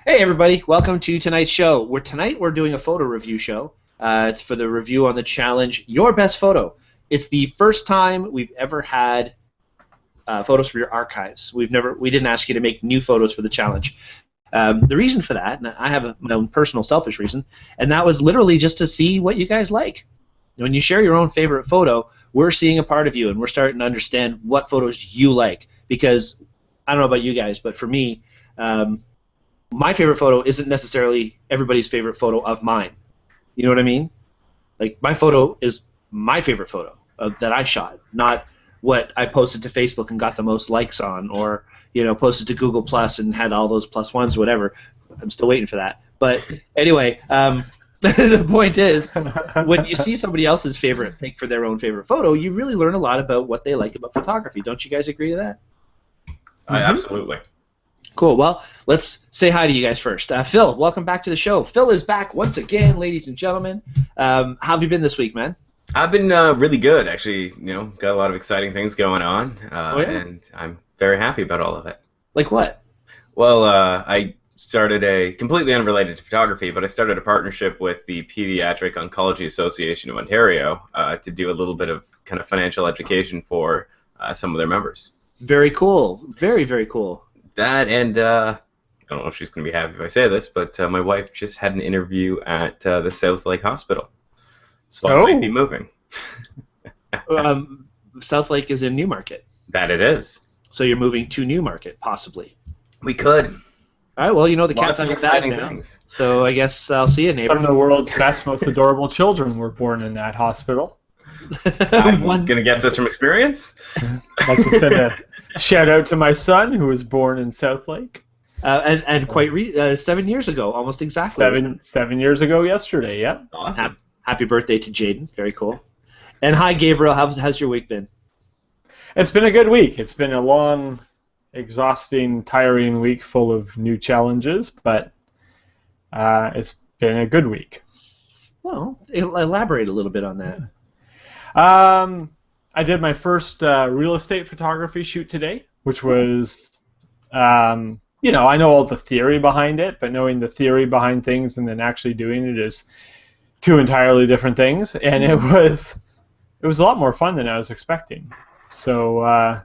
Hey everybody, welcome to tonight's show. Tonight we're doing a photo review show. It's for the review on the challenge, Your Best Photo. It's the first time we've ever had photos from your archives. We didn't ask you to make new photos for the challenge. The reason for that, and I have my own personal selfish reason, and that was literally just to see what you guys like. When you share your own favorite photo, we're seeing a part of you, and we're starting to understand what photos you like. Because I don't know about you guys, but for me, my favorite photo isn't necessarily everybody's favorite photo of mine. You know what I mean? Like, my photo is my favorite photo that I shot, not what I posted to Facebook and got the most likes on, or posted to Google Plus and had all those plus ones, or whatever. I'm still waiting for that. But anyway, the point is, when you see somebody else's favorite pick for their own favorite photo, you really learn a lot about what they like about photography. Don't you guys agree to that? Absolutely. Cool. Well, let's say hi to you guys first. Phil, welcome back to the show. Phil is back once again, ladies and gentlemen. How have you been this week, man? I've been really good, actually. Got a lot of exciting things going on, and I'm very happy about all of it. Like what? Well, I started completely unrelated to photography, but I started a partnership with the Pediatric Oncology Association of Ontario to do a little bit of kind of financial education for some of their members. Very cool. Very, very cool. That, and I don't know if she's going to be happy if I say this, but my wife just had an interview at the South Lake Hospital, so I might be moving. South Lake is in Newmarket. That it is. So you're moving to Newmarket, possibly. We could. All right, well, the cat's on your back now, things. So I guess I'll see you, neighbor. Some of the world's best, most adorable children were born in that hospital. I'm going to guess this from experience. I'd like to send a shout-out to my son, who was born in South Lake. And quite 7 years ago, almost exactly. 7 years ago yesterday, yeah. Awesome. Happy birthday to Jaden. Very cool. And hi, Gabriel. How's your week been? It's been a good week. It's been a long, exhausting, tiring week full of new challenges, but it's been a good week. Well, elaborate a little bit on that. I did my first real estate photography shoot today, which was, I know all the theory behind it, but knowing the theory behind things and then actually doing it is two entirely different things, and it was a lot more fun than I was expecting. So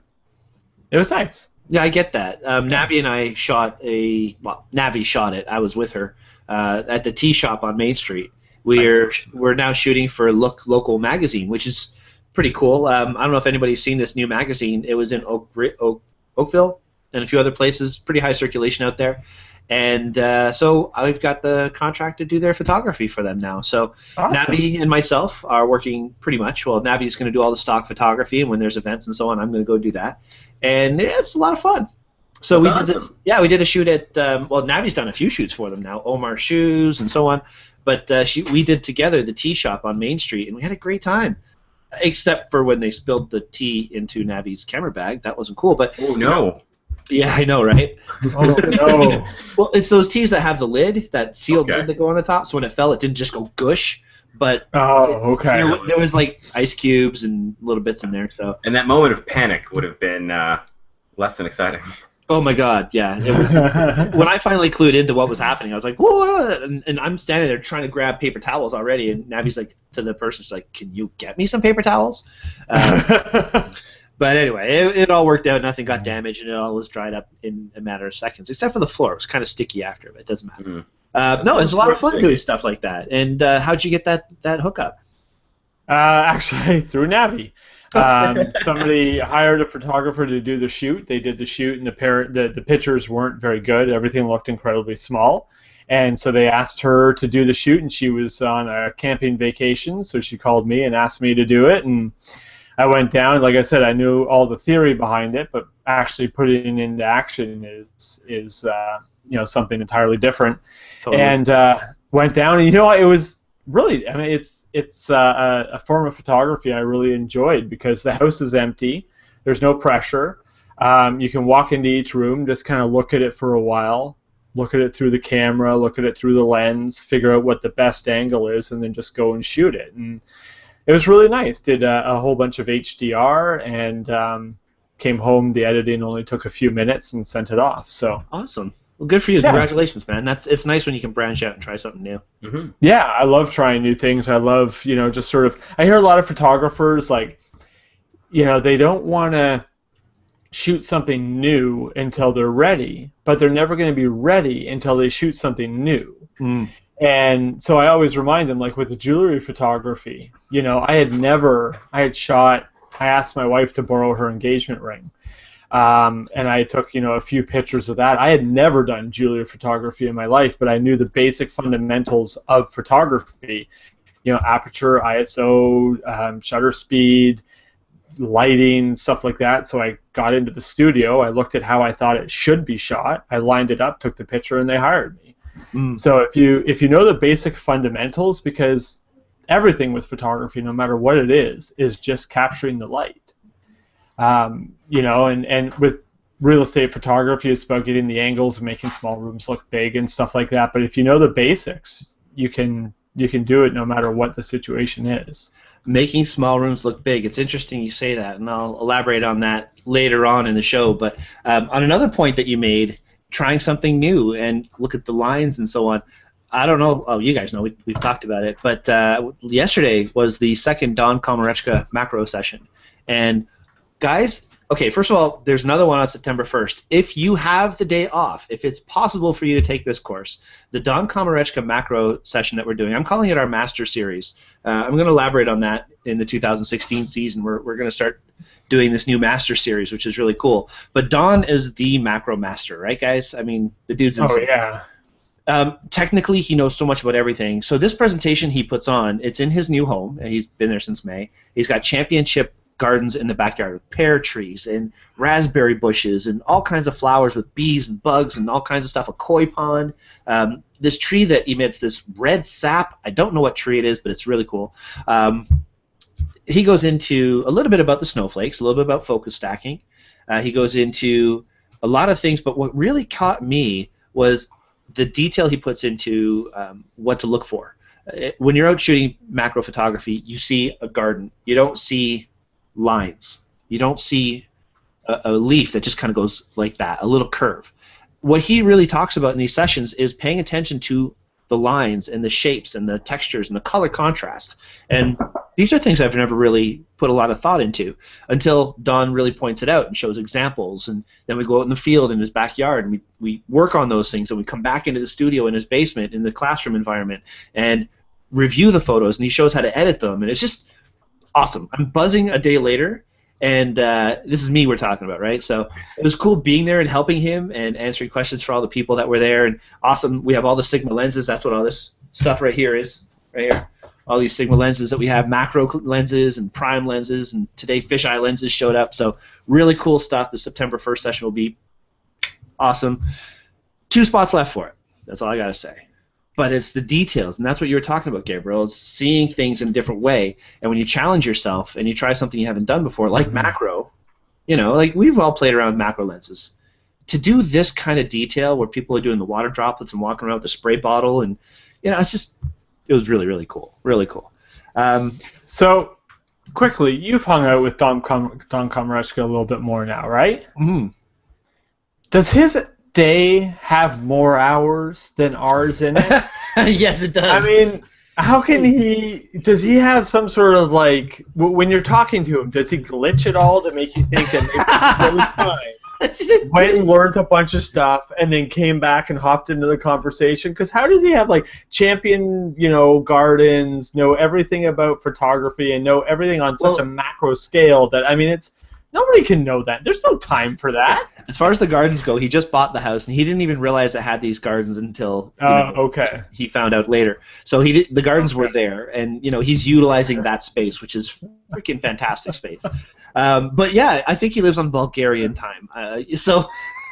it was nice. Yeah, I get that. Navi and I shot Navi shot it. I was with her at the tea shop on Main Street. We're now shooting for Look Local magazine, which is pretty cool. I don't know if anybody's seen this new magazine. It was in Oakville and a few other places. Pretty high circulation out there. And so I've got the contract to do their photography for them now. So awesome. Navi and myself are working pretty much. Well, Navi's going to do all the stock photography, and when there's events and so on, I'm going to go do that. And it's a lot of fun. So we did a shoot at, Navi's done a few shoots for them now, Omar Shoes and so on. But we did together the tea shop on Main Street, and we had a great time. Except for when they spilled the tea into Navi's camera bag. That wasn't cool. But oh, no. Yeah, I know, right? Oh, no. Well, it's those teas that have the lid, that sealed lid that go on the top, so when it fell, it didn't just go gush. But okay. There was like ice cubes and little bits in there. So. And that moment of panic would have been less than exciting. Oh my God, yeah. It was, when I finally clued into what was happening, I was like, whoa, and I'm standing there trying to grab paper towels already, and Navi's like, to the person, she's like, can you get me some paper towels? But anyway, it all worked out, nothing got damaged, and it all was dried up in a matter of seconds, except for the floor. It was kind of sticky after, but it doesn't matter. No, it's a lot of fun doing stuff like that. And how'd you get that hookup? Actually, through Navi. Somebody hired a photographer to do the shoot. They did the shoot, and the pictures weren't very good. Everything looked incredibly small, and so they asked her to do the shoot, and she was on a camping vacation, so she called me and asked me to do it, and I went down. Like I said, I knew all the theory behind it, but actually putting it into action is something entirely different. Totally. And went down, and it was really, I mean, it's a form of photography I really enjoyed because the house is empty. There's no pressure. You can walk into each room, just kind of look at it for a while, look at it through the camera, look at it through the lens, figure out what the best angle is, and then just go and shoot it. And it was really nice. Did a whole bunch of HDR and came home. The editing only took a few minutes and sent it off. So awesome. Well, good for you. Yeah. Congratulations, man. It's nice when you can branch out and try something new. Mm-hmm. Yeah, I love trying new things. I love, just sort of. I hear a lot of photographers like, they don't want to shoot something new until they're ready, but they're never going to be ready until they shoot something new. Mm. And so I always remind them, like with the jewelry photography, I asked my wife to borrow her engagement ring. And I took, a few pictures of that. I had never done jewelry photography in my life, but I knew the basic fundamentals of photography, aperture, ISO, shutter speed, lighting, stuff like that. So I got into the studio. I looked at how I thought it should be shot. I lined it up, took the picture, and they hired me. Mm. So if you know the basic fundamentals, because everything with photography, no matter what it is just capturing the light. And with real estate photography, it's about getting the angles and making small rooms look big and stuff like that. But if you know the basics, you can do it no matter what the situation is. Making small rooms look big. It's interesting you say that, and I'll elaborate on that later on in the show. But on another point that you made, trying something new and look at the lines and so on. I don't know. Oh, you guys know. We've talked about it. But yesterday was the second Don Komarechka macro session. And guys, okay, first of all, there's another one on September 1st. If you have the day off, if it's possible for you to take this course, the Don Komarechka macro session that we're doing, I'm calling it our master series. I'm going to elaborate on that in the 2016 season. We're going to start doing this new master series, which is really cool. But Don is the macro master, right, guys? I mean, the dude's insane. Oh, yeah. Technically, he knows so much about everything. So this presentation he puts on, it's in his new home, and he's been there since May. He's got championship gardens in the backyard with pear trees and raspberry bushes and all kinds of flowers with bees and bugs and all kinds of stuff, a koi pond. This tree that emits this red sap, I don't know what tree it is, but it's really cool. He goes into a little bit about the snowflakes, a little bit about focus stacking. He goes into a lot of things, but what really caught me was the detail he puts into what to look for. When you're out shooting macro photography, you see a garden. You don't see lines. You don't see a leaf that just kind of goes like that, a little curve. What he really talks about in these sessions is paying attention to the lines and the shapes and the textures and the color contrast. And these are things I've never really put a lot of thought into until Don really points it out and shows examples. And then we go out in the field in his backyard and we work on those things, and we come back into the studio in his basement in the classroom environment and review the photos, and he shows how to edit them. And it's just awesome. I'm buzzing a day later, and this is me we're talking about, right? So it was cool being there and helping him and answering questions for all the people that were there. And awesome, we have all the Sigma lenses. That's what all this stuff right here is, right here. All these Sigma lenses that we have, macro lenses and prime lenses, and today fisheye lenses showed up. So really cool stuff. The September 1st session will be awesome. 2 spots left for it. That's all I got to say. But it's the details, and that's what you were talking about, Gabriel. It's seeing things in a different way. And when you challenge yourself and you try something you haven't done before, like macro, like we've all played around with macro lenses. To do this kind of detail where people are doing the water droplets and walking around with a spray bottle, and it was really, really cool. Really cool. So, quickly, you've hung out with Don Komarechka a little bit more now, right? Mm-hmm. Does his day have more hours than ours in it? Yes, it does. I mean, how can does he have some sort of, like, when you're talking to him, does he glitch at all to make you think that it's really fine? Went and learned a bunch of stuff and then came back and hopped into the conversation? Because how does he have, like, champion, gardens, know everything about photography and know everything on such a macro scale that, I mean, nobody can know that. There's no time for that. As far as the gardens go, he just bought the house, and he didn't even realize it had these gardens until he found out later. So the gardens were there, and he's utilizing that space, which is freaking fantastic space. But yeah, I think he lives on Bulgarian time. So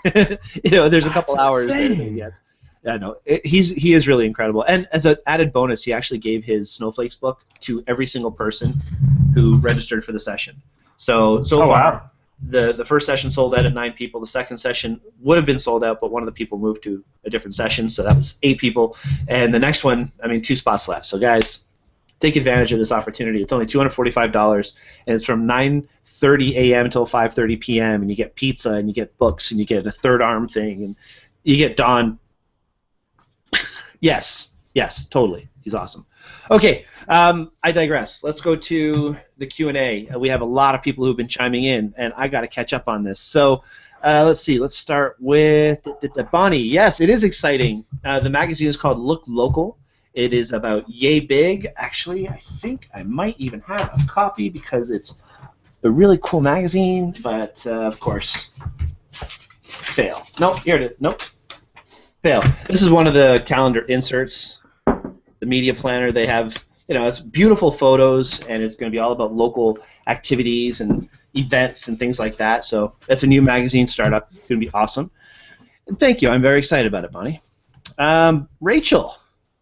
there's a couple hours there. Yet. Yeah, no, he is really incredible. And as an added bonus, he actually gave his Snowflakes book to every single person who registered for the session. So far, wow. The first session sold out at 9 people. The second session would have been sold out, but one of the people moved to a different session, so that was 8 people. And the next one, 2 spots left. So guys, take advantage of this opportunity. It's only $245, and it's from 9:30 a.m. until 5:30 p.m. And you get pizza, and you get books, and you get a third arm thing, and you get Don. Yes, totally. He's awesome. Okay, I digress. Let's go to the Q&A. We have a lot of people who've been chiming in, and I got to catch up on this. So let's see. Let's start with Bonnie. Yes, it is exciting. The magazine is called Look Local. It is about yay big. Actually, I think I might even have a copy because it's a really cool magazine, but of course, fail. Nope, here it is. Nope, fail. This is one of the calendar inserts. The media planner, they have, it's beautiful photos, and it's going to be all about local activities and events and things like that. So that's a new magazine startup. It's going to be awesome. And thank you. I'm very excited about it, Bonnie. Rachel,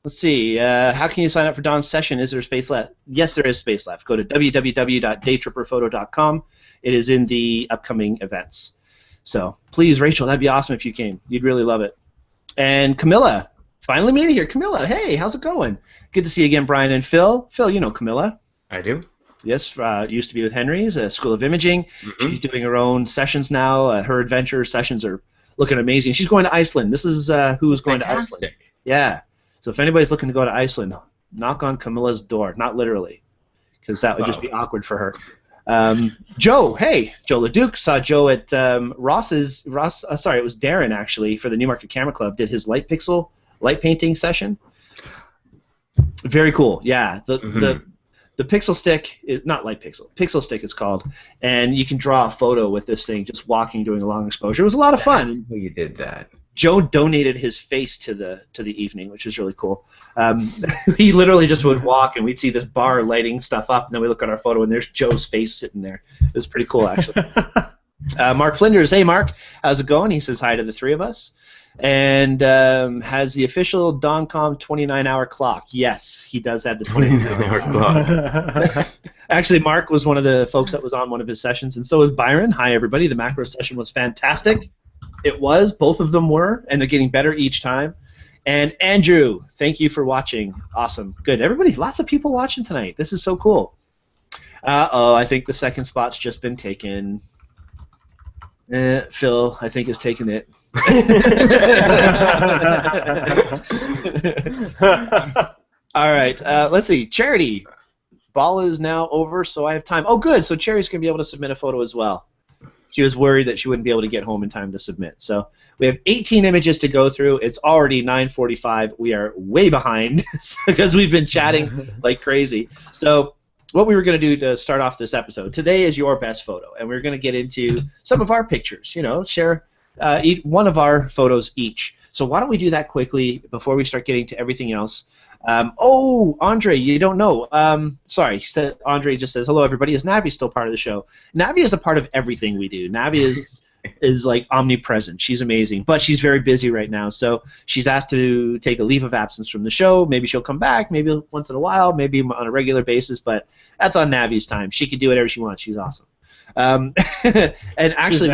let's see. How can you sign up for Don's session? Is there space left? Yes, there is space left. Go to www.daytripperphoto.com. It is in the upcoming events. So please, Rachel, that'd be awesome if you came. You'd really love it. And Camilla. Finally made it here. Camilla, hey, how's it going? Good to see you again, Brian and Phil. Phil, you know Camilla. I do. Yes, used to be with Henry's, School of Imaging. Mm-hmm. She's doing her own sessions now. Her adventure sessions are looking amazing. She's going to Iceland. This is who's going to Iceland. Yeah. So if anybody's looking to go to Iceland, knock on Camilla's door. Not literally, because that would just be awkward for her. Joe, hey, Joe LeDuc, saw Joe at it was Darren, actually, for the Newmarket Camera Club, did his light painting session. Very cool. Yeah, the pixel stick is not light pixel stick it's called, and you can draw a photo with this thing just walking, doing a long exposure. It was a lot of fun. You did that. Joe donated his face to the evening, which is really cool. He literally just would walk, and we'd see this bar lighting stuff up, and then we look at our photo, and there's Joe's face sitting there. It was pretty cool, actually. Mark Flinders, hey Mark, how's it going? He says hi to the three of us. And has the official DonCom 29-hour clock. Yes, he does have the 29-hour clock. Actually, Mark was one of the folks that was on one of his sessions, and so was Byron. Hi, everybody. The macro session was fantastic. It was. Both of them were, and they're getting better each time. And Andrew, thank you for watching. Awesome. Good. Everybody, lots of people watching tonight. This is so cool. I think the second spot's just been taken. Phil, I think, has taken it. All right, let's see. Charity, ball is now over, so I have time. Oh, good. So Charity's going to be able to submit a photo as well. She was worried that she wouldn't be able to get home in time to submit. So we have 18 images to go through. It's already 9:45. We are way behind because we've been chatting like crazy. So what we were going to do to start off this episode, today is your best photo, and we're going to get into some of our pictures, share one of our photos each. So why don't we do that quickly before we start getting to everything else? Andre, you don't know. Sorry, Andre just says, hello, everybody. Is Navi still part of the show? Navi is a part of everything we do. Navi is like omnipresent. She's amazing, but she's very busy right now. So she's asked to take a leave of absence from the show. Maybe she'll come back, maybe once in a while, maybe on a regular basis, but that's on Navi's time. She can do whatever she wants. She's awesome. And actually,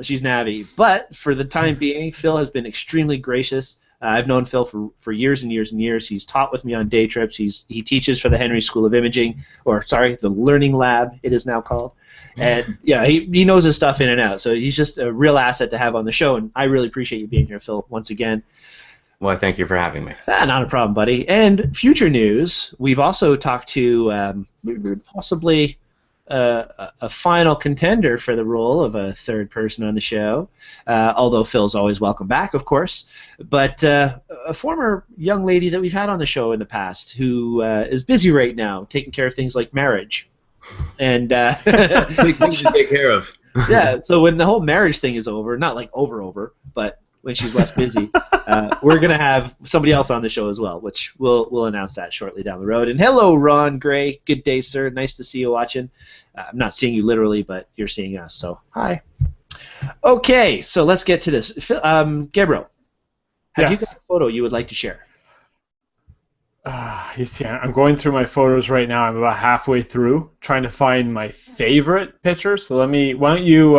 she's Navi. But for the time being, Phil has been extremely gracious. I've known Phil for years and years and years. He's taught with me on day trips. He teaches for the Henry School of Imaging, the Learning Lab it is now called. And yeah, he knows his stuff in and out. So he's just a real asset to have on the show, and I really appreciate you being here, Phil, once again. Well, thank you for having me. Not a problem, buddy. And future news, we've also talked to possibly a final contender for the role of a third person on the show, although Phil's always welcome back, of course. But a former young lady that we've had on the show in the past who is busy right now taking care of things like marriage. And big things to take care of. Yeah, so when the whole marriage thing is over, not like over, but when she's less busy, we're going to have somebody else on the show as well, which we'll announce that shortly down the road. And hello, Ron Gray. Good day, sir. Nice to see you watching. I'm not seeing you literally, but you're seeing us, so hi. Okay, so let's get to this. Gabriel, have you got a photo you would like to share? You see, I'm going through my photos right now. I'm about halfway through, trying to find my favorite picture. So why don't you? You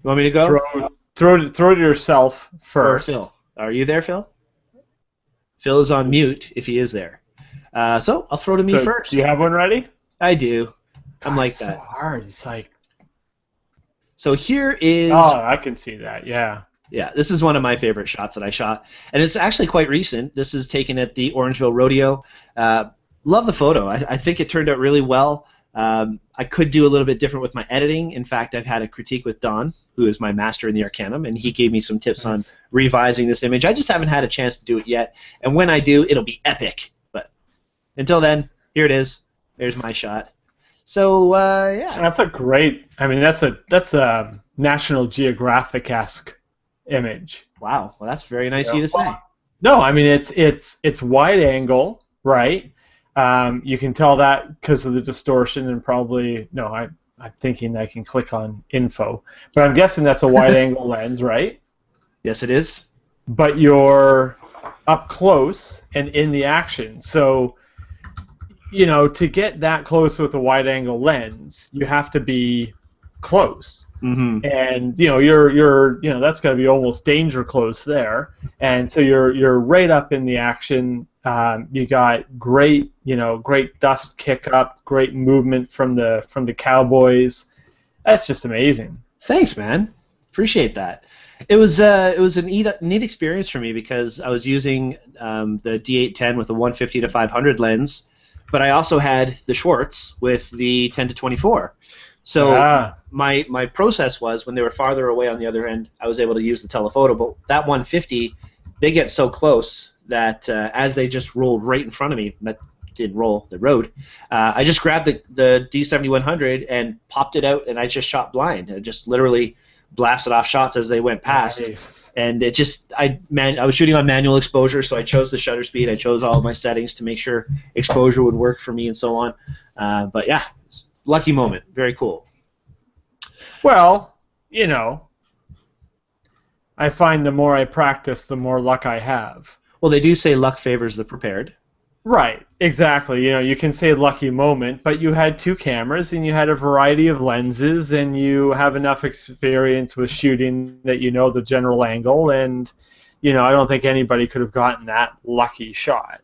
want me to go? Throw it to yourself first. Or Phil, are you there, Phil? Phil is on mute if he is there. So I'll throw to me first. Do you have one ready? I do. I'm like that. It's so hard. It's like. So here is. Oh, I can see that. Yeah. Yeah, this is one of my favorite shots that I shot, and it's actually quite recent. This is taken at the Orangeville Rodeo. Love the photo. I think it turned out really well. I could do a little bit different with my editing. In fact, I've had a critique with Don, who is my master in the Arcanum, and he gave me some tips on revising this image. I just haven't had a chance to do it yet, and when I do, it'll be epic. But until then, here it is. There's my shot. So yeah, that's a great. I mean, that's a National Geographic-esque image. Wow, well, that's very nice of you to say. No, I mean it's wide angle, right? You can tell that because of the distortion, and probably no. I'm thinking I can click on info, but I'm guessing that's a wide angle lens, right? Yes, it is. But you're up close and in the action, so to get that close with a wide angle lens, you have to be close. Mm-hmm. And you're that's got to be almost danger close there, and so you're right up in the action. You got great dust kick up, great movement from the cowboys. That's just amazing. Thanks, man. Appreciate that. It was a neat experience for me because I was using the D810 with a 150 to 500 lens, but I also had the Schwartz with the 10 to 24. So my process was when they were farther away on the other end, I was able to use the telephoto. But that 150, they get so close that as they just rolled right in front of me, that didn't roll, the road, I just grabbed the D7100 and popped it out, and I just shot blind. I just literally blasted off shots as they went past. Nice. And it just I was shooting on manual exposure, so I chose the shutter speed. I chose all of my settings to make sure exposure would work for me and so on. But yeah. Lucky moment. Very cool. Well, I find the more I practice, the more luck I have. Well, they do say luck favors the prepared. Right. Exactly. You can say lucky moment, but you had 2 cameras and you had a variety of lenses and you have enough experience with shooting that you know the general angle, and I don't think anybody could have gotten that lucky shot.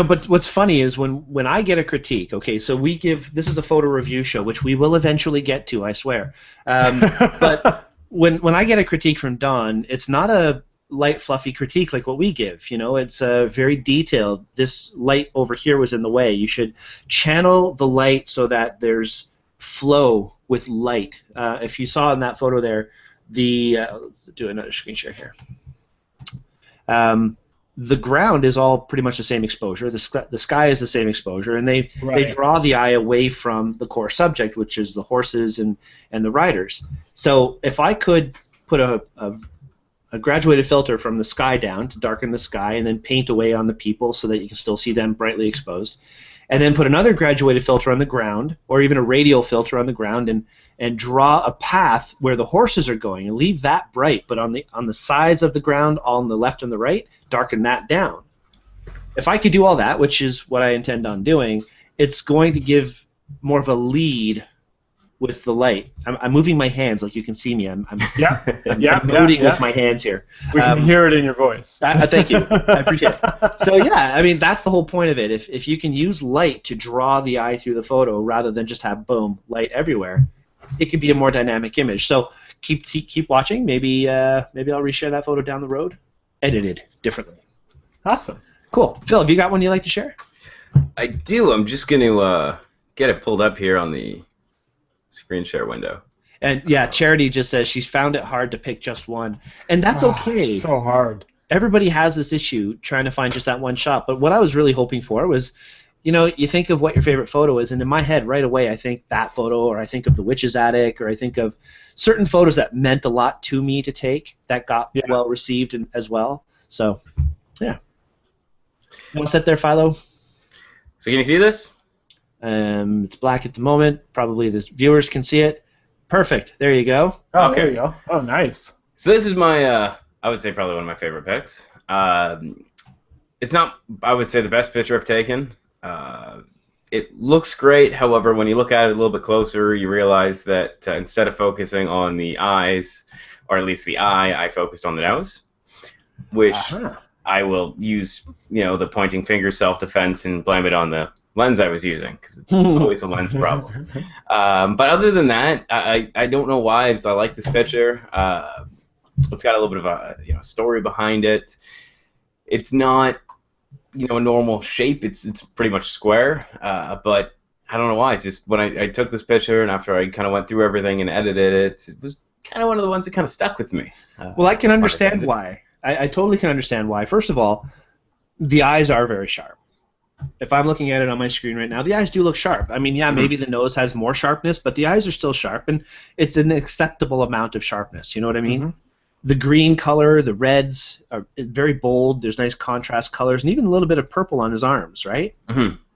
But what's funny is when I get a critique, okay, so this is a photo review show, which we will eventually get to, I swear. But when I get a critique from Don, it's not a light, fluffy critique like what we give. It's very detailed. This light over here was in the way. You should channel the light so that there's flow with light. If you saw in that photo there, do another screen share here. The ground is all pretty much the same exposure. The sky is the same exposure, and they draw the eye away from the core subject, which is the horses and the riders. So if I could put a graduated filter from the sky down to darken the sky, and then paint away on the people so that you can still see them brightly exposed, and then put another graduated filter on the ground, or even a radial filter on the ground, and draw a path where the horses are going, and leave that bright, but on the sides of the ground, all on the left and the right, darken that down. If I could do all that, which is what I intend on doing, it's going to give more of a lead with the light. I'm moving my hands, like you can see me. I'm noting with my hands here. We can hear it in your voice. Thank you. I appreciate it. So yeah, I mean that's the whole point of it. If you can use light to draw the eye through the photo rather than just have boom light everywhere, it could be a more dynamic image. So keep watching. Maybe I'll reshare that photo down the road, edited differently. Awesome. Cool. Phil, have you got one you'd like to share? I do. I'm just going to get it pulled up here on the screen share window. And yeah, Charity just says she's found it hard to pick just one, and that's okay. So hard. Everybody has this issue trying to find just that one shot. But what I was really hoping for was, you think of what your favorite photo is, and in my head right away I think that photo, or I think of the witch's attic, or I think of certain photos that meant a lot to me to take that got well received as well. So yeah. Want to sit there, Philo? So can you see this? It's black at the moment. Probably the viewers can see it. Perfect. There you go. Oh, okay. There you go. Oh, nice. So this is my, I would say probably one of my favorite picks. It's not, I would say, the best picture I've taken. It looks great. However, when you look at it a little bit closer, you realize that instead of focusing on the eyes, or at least the eye, I focused on the nose, which I will use, the pointing finger self-defense and blame it on the lens I was using, because it's always a lens problem. But other than that, I don't know why. I like this picture. It's got a little bit of a story behind it. It's not a normal shape. It's pretty much square, but I don't know why. It's just when I took this picture and after I kind of went through everything and edited it, it was kind of one of the ones that kind of stuck with me. Well, I can understand why. I totally can understand why. First of all, the eyes are very sharp. If I'm looking at it on my screen right now, the eyes do look sharp. I mean, yeah, maybe the nose has more sharpness, but the eyes are still sharp, and it's an acceptable amount of sharpness. You know what I mean? The green color, the reds are very bold. There's nice contrast colors, and even a little bit of purple on his arms, right?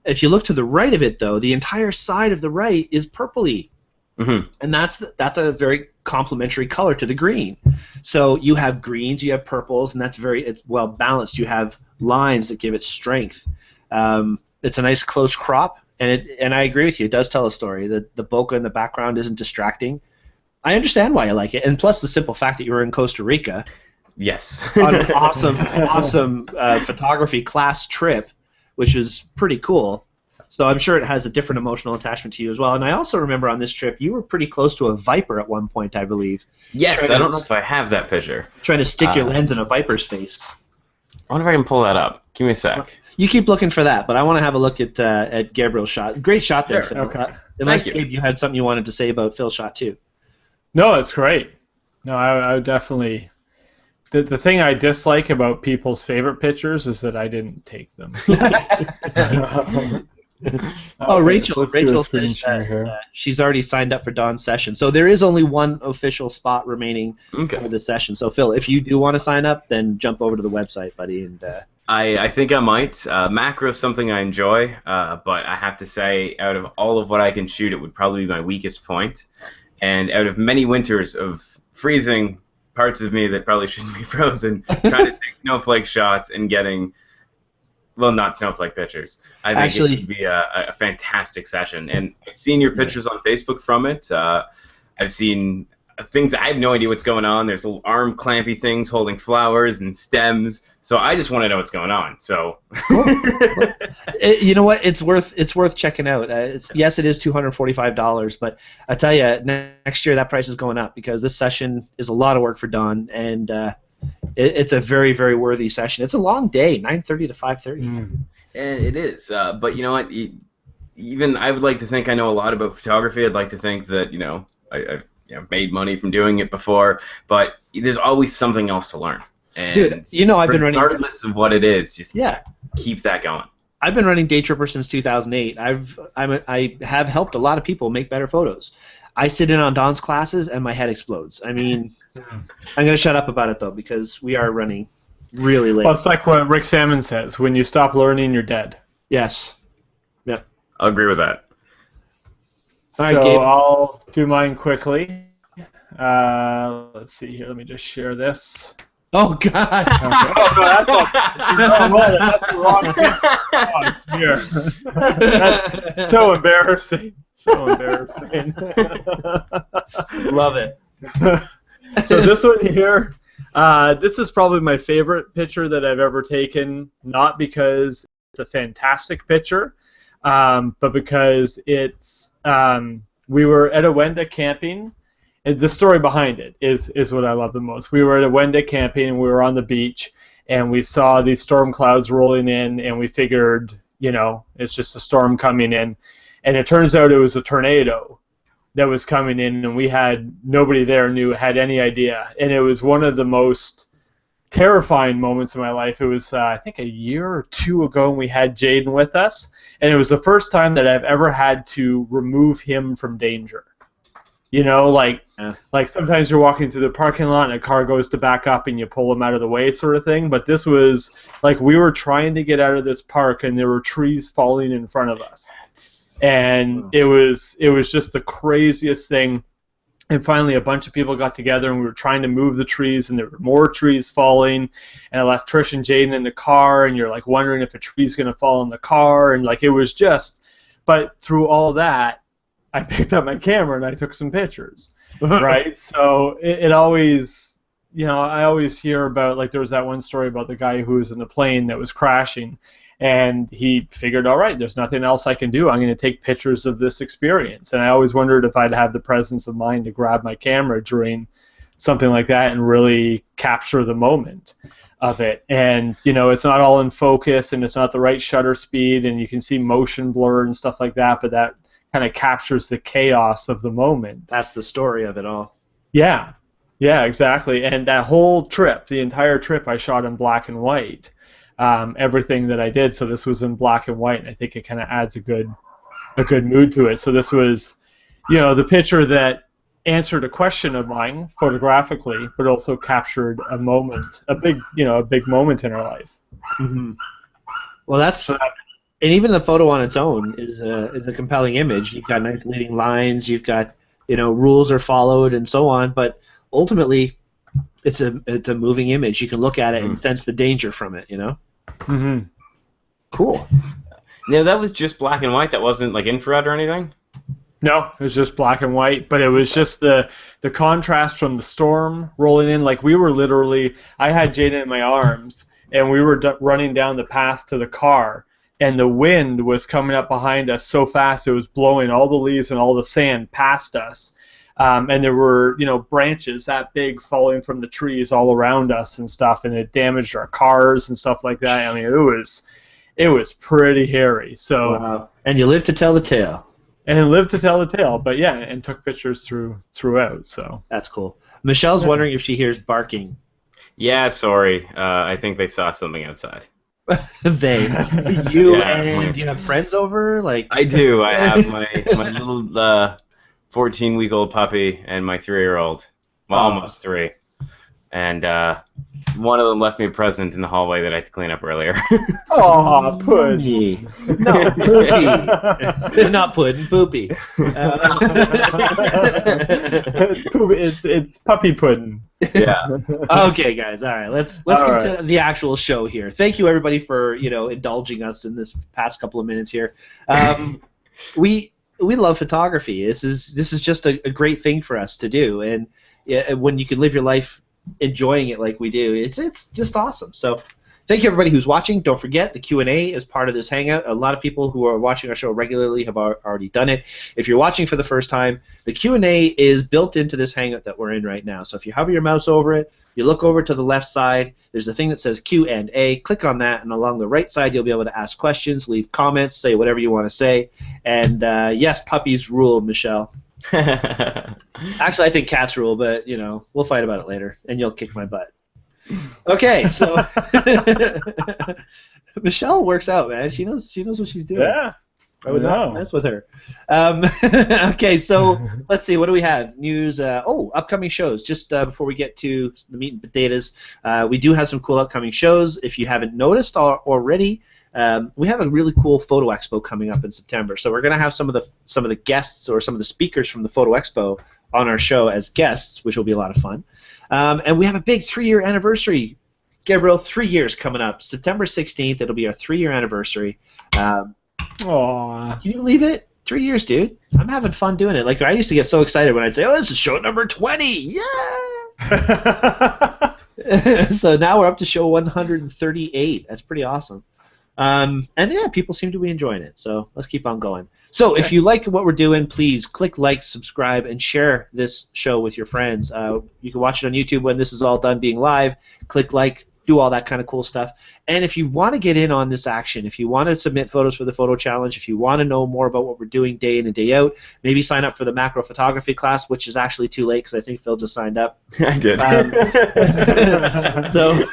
If you look to the right of it, though, the entire side of the right is purpley. And that's a very complementary color to the green. So you have greens, you have purples, and it's well balanced. You have lines that give it strength. It's a nice close crop, and I agree with you. It does tell a story. The bokeh in the background isn't distracting. I understand why you like it, and plus the simple fact that you were in Costa Rica. Yes. On an awesome photography class trip, which is pretty cool. So I'm sure it has a different emotional attachment to you as well. And I also remember on this trip you were pretty close to a viper at one point, I believe. Yes, I don't know if I have that picture. Trying to stick your lens in a viper's face. I wonder if I can pull that up. Give me a sec. You keep looking for that, but I want to have a look at Gabriel's shot. Great shot there, Phil. Okay. Unless, Gabe, you had something you wanted to say about Phil's shot too. No, it's great. No, I definitely... The thing I dislike about people's favorite pictures is that I didn't take them. Rachel says that she's already signed up for Dawn's session. So there is only one official spot remaining for the session. So, Phil, if you do want to sign up, then jump over to the website, buddy. And I think I might. Macro is something I enjoy, but I have to say, out of all of what I can shoot, it would probably be my weakest point. And out of many winters of freezing parts of me that probably shouldn't be frozen, trying to take snowflake shots and getting, well, not snowflake pictures. I think it would be a fantastic session. And I've seen your pictures on Facebook from it. I've seen things, I have no idea what's going on. There's little arm clampy things holding flowers and stems. So I just want to know what's going on. So you know what? It's worth checking out. Yes, it is $245, but I tell you, next year that price is going up because this session is a lot of work for Dawn, and it's a very, very worthy session. It's a long day, 9:30 to 5:30. And it is. But you know what? Even I would like to think I know a lot about photography. I'd like to think that I've made money from doing it before, but there's always something else to learn. And dude, I've been running, regardless of what it is, just keep that going. I've been running Daytripper since 2008. I have helped a lot of people make better photos. I sit in on Dawn's classes and my head explodes. I mean, I'm going to shut up about it though because we are running really late. Well, it's like what Rick Salmon says: when you stop learning, you're dead. Yes. Yep. I'll agree with that. All right, Gabe. I'll do mine quickly. Let's see here. Let me just share this. Oh God! Okay. Oh no, that's the wrong thing. Oh, it's here. That's so embarrassing. So embarrassing. Love it. So this one here, this is probably my favorite picture that I've ever taken. Not because it's a fantastic picture, but because it's we were at Awenda camping. The story behind it is what I love the most. We were at Awenda camping, and we were on the beach, and we saw these storm clouds rolling in, and we figured, it's just a storm coming in. And it turns out it was a tornado that was coming in, and nobody there had any idea. And it was one of the most terrifying moments in my life. It was, I think, a year or two ago, and we had Jaden with us, and it was the first time that I've ever had to remove him from danger. Like sometimes you're walking through the parking lot and a car goes to back up and you pull him out of the way sort of thing. But this was like we were trying to get out of this park and there were trees falling in front of us. And it was just the craziest thing. And finally a bunch of people got together and we were trying to move the trees and there were more trees falling. And I left Trish and Jaden in the car and you're like wondering if a tree's going to fall in the car. And like it was just, but through all that, I picked up my camera and I took some pictures, right? So it always, I always hear about, like there was that one story about the guy who was in the plane that was crashing and he figured, all right, there's nothing else I can do. I'm going to take pictures of this experience. And I always wondered if I'd have the presence of mind to grab my camera during something like that and really capture the moment of it. And, you know, it's not all in focus and it's not the right shutter speed and you can see motion blur and stuff like that, but that kind of captures the chaos of the moment. That's the story of it all. Yeah. Yeah, exactly. And that whole trip, the entire trip, I shot in black and white. Everything that I did, so this was in black and white, and I think it kind of adds a good mood to it. So this was, you know, the picture that answered a question of mine photographically, but also captured a moment, a big moment in our life. Mm-hmm. Well, that's and even the photo on its own is a compelling image. You've got nice leading lines. You've got, you know, rules are followed and so on, but ultimately, it's a moving image. You can look at it and sense the danger from it, you know? Mm-hmm. Cool. Yeah, that was just black and white. That wasn't like infrared or anything? No, it was just black and white, but it was just the contrast from the storm rolling in. Like, we were literally, I had Jaden in my arms, and we were running down the path to the car, and the wind was coming up behind us so fast it was blowing all the leaves and all the sand past us. And there were, you know, branches that big falling from the trees all around us and stuff, and it damaged our cars and stuff like that. I mean, it was pretty hairy. So, wow. And you live to tell the tale. And lived to tell the tale, but yeah, and took pictures throughout. So that's cool. Michelle's wondering if she hears barking. Yeah, sorry. I think they saw something outside. They, you, yeah, and do you have friends over? Like I do. I have my little 14-week-old puppy and my 3-year-old. Well, almost 3. And one of them left me a present in the hallway that I had to clean up earlier. Oh, Puddin'. No, Poopy. Not Puddin', Poopy. It's puppy pudding. Yeah. Okay, guys. All right. Let's get to the actual show here. Thank you, everybody, for indulging us in this past couple of minutes here. We love photography. This is just a great thing for us to do, and when you can live your life enjoying it like we do, it's just awesome. So thank you, everybody who's watching. Don't forget the Q&A is part of this hangout. A lot of people who are watching our show regularly have already done it. If you're watching for the first time, the Q&A is built into this hangout that we're in right now. So if you hover your mouse over it, you look over to the left side, there's a thing that says Q&A. Click on that, and along the right side you'll be able to ask questions, leave comments, say whatever you want to say. And yes, puppies rule, Michelle. Actually, I think cats rule, but we'll fight about it later, and you'll kick my butt. Okay, so Michelle works out, man. She knows what she's doing. Yeah, I would know. That's with her. Okay, so let's see. What do we have? News. Upcoming shows. Just before we get to the meat and potatoes, we do have some cool upcoming shows. If you haven't noticed already. We have a really cool photo expo coming up in September, so we're going to have some of the guests or some of the speakers from the photo expo on our show as guests, which will be a lot of fun. And we have a big 3-year anniversary. Gabriel, 3 years coming up. September 16th, it'll be our 3-year anniversary. Aww. Can you believe it? 3 years, dude. I'm having fun doing it. Like, I used to get so excited when I'd say, "Oh, this is show number 20! Yeah!" So now we're up to show 138. That's pretty awesome. And yeah, people seem to be enjoying it, so let's keep on going. So if you like what we're doing, please click like, subscribe, and share this show with your friends. You can watch it on YouTube when this is all done being live. Click like, do all that kind of cool stuff. And if you want to get in on this action, if you want to submit photos for the photo challenge, if you want to know more about what we're doing day in and day out, maybe sign up for the macro photography class, which is actually too late because I think Phil just signed up. I did. So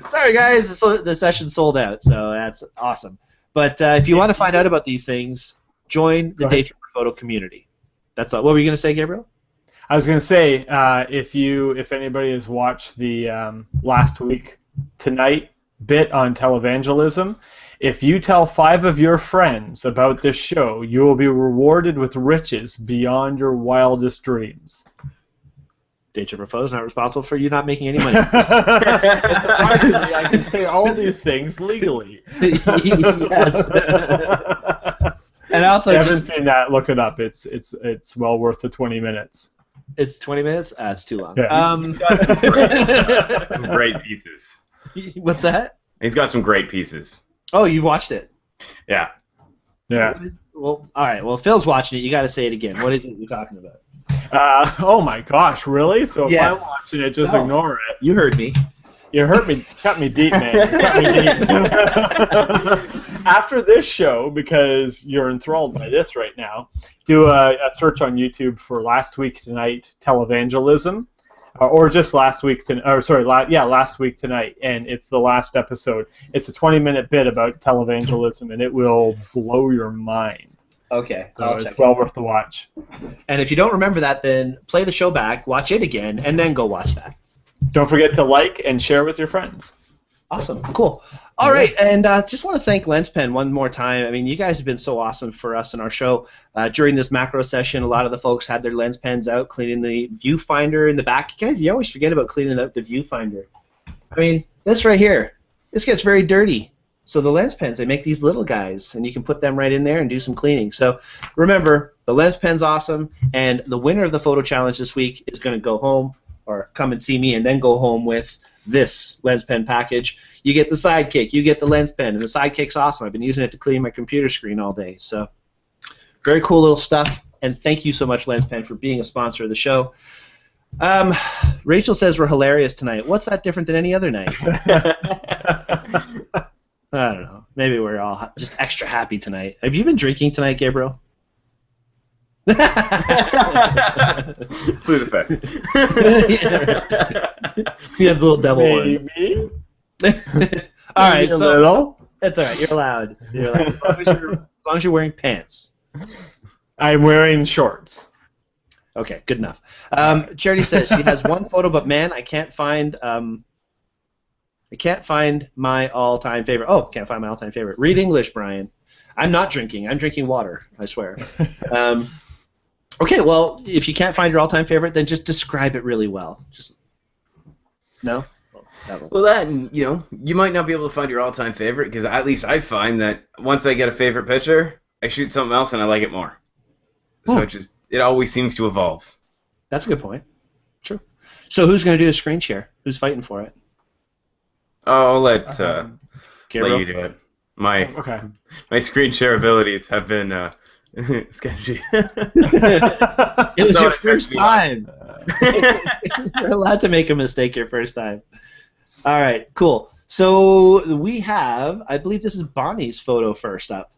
sorry guys, the session sold out, so that's awesome. But if you want to find out about these things, join the Daytripper Photo community. That's all. What were you going to say, Gabriel? I was going to say, if anybody has watched the last week tonight bit on televangelism, if you tell 5 of your friends about this show, you will be rewarded with riches beyond your wildest dreams. Daytripper Photo is not responsible for you not making any money. Surprisingly, I can say all these things legally. Yes. And also, if you haven't seen that, look it up. It's well worth the 20 minutes. It's 20 minutes? It's too long. Yeah. Some great pieces. What's that? He's got some great pieces. Oh, you watched it? Yeah. Yeah. Well, all right. Well, Phil's watching it. You got to say it again. What is it you're talking about? Oh my gosh, really? So Yes. if I'm watching it, just ignore it. You heard me. You heard me. Cut me deep, man. You cut me deep. After this show, because you're enthralled by this right now, do a search on YouTube for Last Week Tonight Televangelism, or just Last Week Last Week Tonight, and it's the last episode. It's a 20-minute bit about televangelism, and it will blow your mind. Okay, so it's well worth the watch. And if you don't remember that, then play the show back, watch it again, and then go watch that. Don't forget to like and share with your friends. Awesome, cool. All right, and just want to thank LensPen one more time. I mean, you guys have been so awesome for us in our show. During this macro session, a lot of the folks had their LensPens out cleaning the viewfinder in the back. You always forget about cleaning out the viewfinder. I mean, this right here, this gets very dirty. So the LensPens, they make these little guys, and you can put them right in there and do some cleaning. So remember, the LensPen's awesome, and the winner of the photo challenge this week is going to go home or come and see me and then go home with this LensPen package. You get the Sidekick, you get the LensPen, and the Sidekick's awesome. I've been using it to clean my computer screen all day. So very cool little stuff, and thank you so much, LensPen, for being a sponsor of the show. Rachel says we're hilarious tonight. What's that different than any other night? I don't know. Maybe we're all just extra happy tonight. Have you been drinking tonight, Gabriel? Flute effect. You have the little double ones. Maybe. All right, a so little. that's all right. You're allowed. You're allowed. As long as you're wearing pants. I'm wearing shorts. Okay, good enough. Charity says she has one photo, but man, I can't find my all-time favorite. Oh, can't find my all-time favorite. Read English, Brian. I'm not drinking. I'm drinking water, I swear. Okay, well, if you can't find your all-time favorite, then just describe it really well. Just no? Well, that, you might not be able to find your all-time favorite, because at least I find that once I get a favorite picture, I shoot something else and I like it more. So it always seems to evolve. That's a good point. True. So who's going to do the screen share? Who's fighting for it? Oh, I'll let you do it. My screen share abilities have been sketchy. It was your first time. You're allowed to make a mistake your first time. All right, cool. So we have, I believe this is Bonnie's photo first up,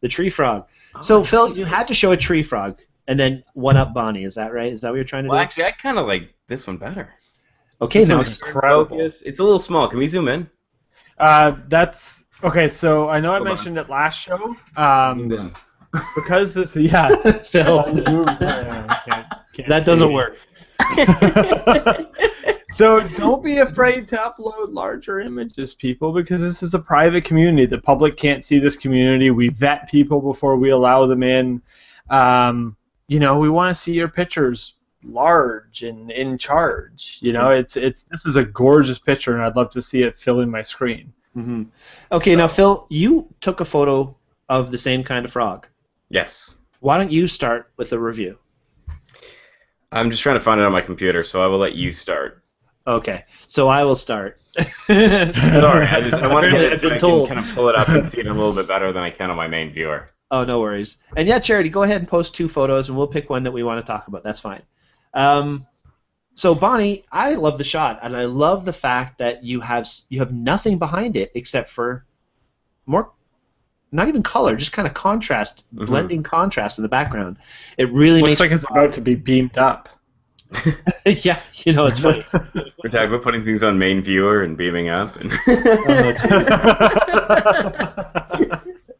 the tree frog. So Phil, you had to show a tree frog and then one up Bonnie. Is that right? Is that what you're trying to do? Well, actually, I kind of like this one better. Okay, now it's incredible. It's a little small. Can we zoom in? That's okay. So I know I mentioned it last show. Because this, Phil, that doesn't work. So don't be afraid to upload larger images, people, because this is a private community. The public can't see this community. We vet people before we allow them in. We want to see your pictures large and in charge. This is a gorgeous picture, and I'd love to see it filling my screen. Mm-hmm. Okay, now Phil, you took a photo of the same kind of frog. Yes. Why don't you start with a review? I'm just trying to find it on my computer, so I will let you start. Okay, so I will start. Sorry, I want to get it so I can kind of pull it up and see it a little bit better than I can on my main viewer. Oh, no worries. And yeah, Charity, go ahead and post 2 photos, and we'll pick one that we want to talk about. That's fine. So Bonnie, I love the shot, and I love the fact that you have nothing behind it except for more, not even color, just kind of contrast, blending contrast in the background. It really looks like it's about to be beamed up. Yeah, it's funny. We're talking about putting things on main viewer and beaming up. And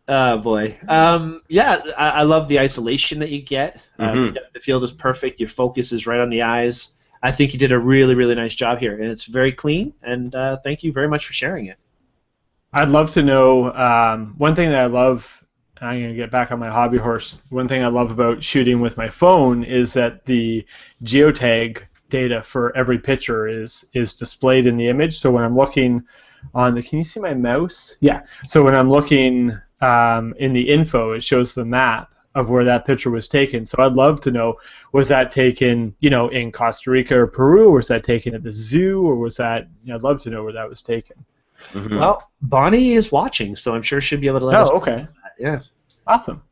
Oh boy. I love the isolation that you get. The field is perfect. Your focus is right on the eyes. I think you did a really, really nice job here, and it's very clean. And thank you very much for sharing it. I'd love to know one thing that I love. I'm going to get back on my hobby horse. One thing I love about shooting with my phone is that the geotag data for every picture is displayed in the image. So when I'm looking on the, can you see my mouse? Yeah. So when I'm looking in the info, it shows the map of where that picture was taken. So I'd love to know, was that taken, in Costa Rica or Peru, or was that taken at the zoo, or was that? I'd love to know where that was taken. Well, Bonnie is watching, so I'm sure she'll be able to let us know. Okay. Yeah. Awesome.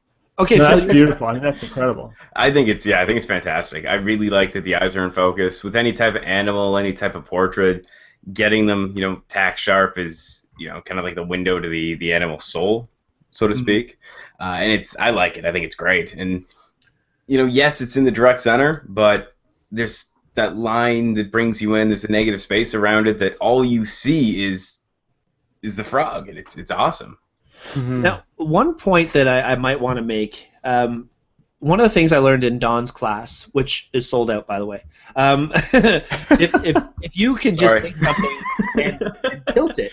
Okay, No, Phil, that's beautiful. I mean, that's incredible. I think it's fantastic. I really like that the eyes are in focus with any type of animal, any type of portrait. Getting them, tack sharp is, kind of like the window to the animal soul, so to speak. And I like it. I think it's great. And yes, it's in the direct center, but there's that line that brings you in. There's a negative space around it that all you see is the frog, and it's awesome. Mm-hmm. Now, one point that I might want to make, one of the things I learned in Don's class, which is sold out, by the way, if you can just Sorry. take something and tilt it,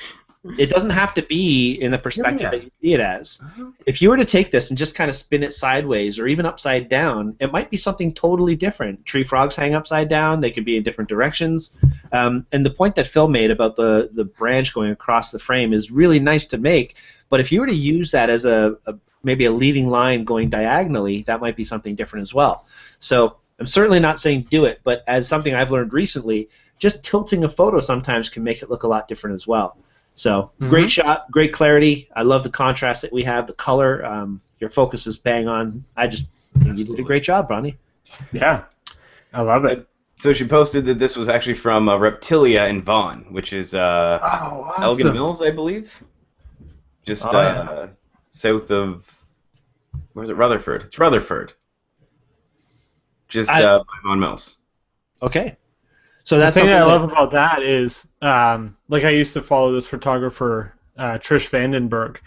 it doesn't have to be in the perspective that you see it as. If you were to take this and just kind of spin it sideways or even upside down, it might be something totally different. Tree frogs hang upside down. They can be in different directions. And the point that Phil made about the branch going across the frame is really nice to make. But if you were to use that as maybe a leading line going diagonally, that might be something different as well. So I'm certainly not saying do it, but as something I've learned recently, just tilting a photo sometimes can make it look a lot different as well. So great shot, great clarity. I love the contrast that we have, the color. Your focus is bang on. I just think you did a great job, Ronnie. Yeah, I love it. So she posted that this was actually from Reptilia in Vaughan, which is awesome. Elgin Mills, I believe. Just south of, where's it? Rutherford. It's Rutherford. Just by Vaughan Mills. Okay. So that's the thing something that I love about that is, like I used to follow this photographer, Trish Vandenberg,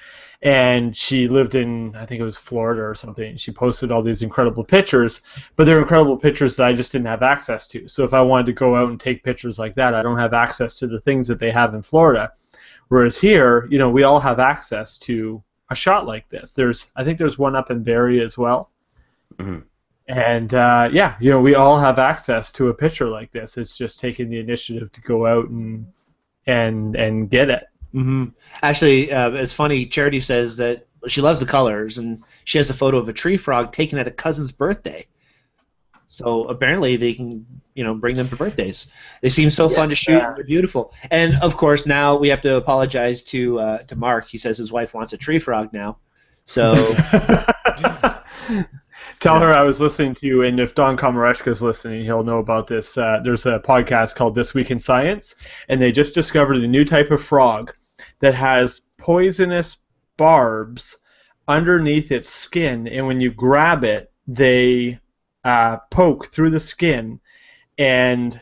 and she lived in, I think it was Florida or something. She posted all these incredible pictures, but they're incredible pictures that I just didn't have access to. So if I wanted to go out and take pictures like that, I don't have access to the things that they have in Florida. Whereas here, we all have access to a shot like this. I think there's one up in Barrie as well. Mm-hmm. And we all have access to a picture like this. It's just taking the initiative to go out and get it. Mm-hmm. Actually, it's funny. Charity says that she loves the colors, and she has a photo of a tree frog taken at a cousin's birthday. So apparently they can, bring them to birthdays. They seem so fun to shoot. And they're beautiful. And of course, now we have to apologize to Mark. He says his wife wants a tree frog now. So. Tell her I was listening to you, and if Don Komarechka's listening, he'll know about this. There's a podcast called This Week in Science, and they just discovered a new type of frog that has poisonous barbs underneath its skin, and when you grab it, they poke through the skin and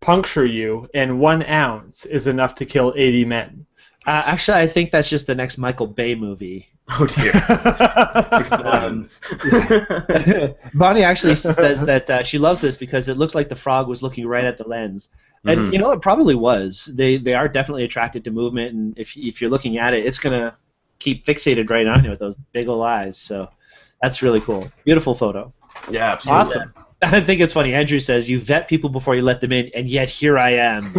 puncture you, and 1 ounce is enough to kill 80 men. Actually, I think that's just the next Michael Bay movie. Oh dear. Bonnie actually says that she loves this because it looks like the frog was looking right at the lens. And it probably was. They are definitely attracted to movement, and if you're looking at it, it's going to keep fixated right on you with those big old eyes. So that's really cool. Beautiful photo. Yeah, absolutely. Awesome. I think it's funny. Andrew says, you vet people before you let them in, and yet here I am.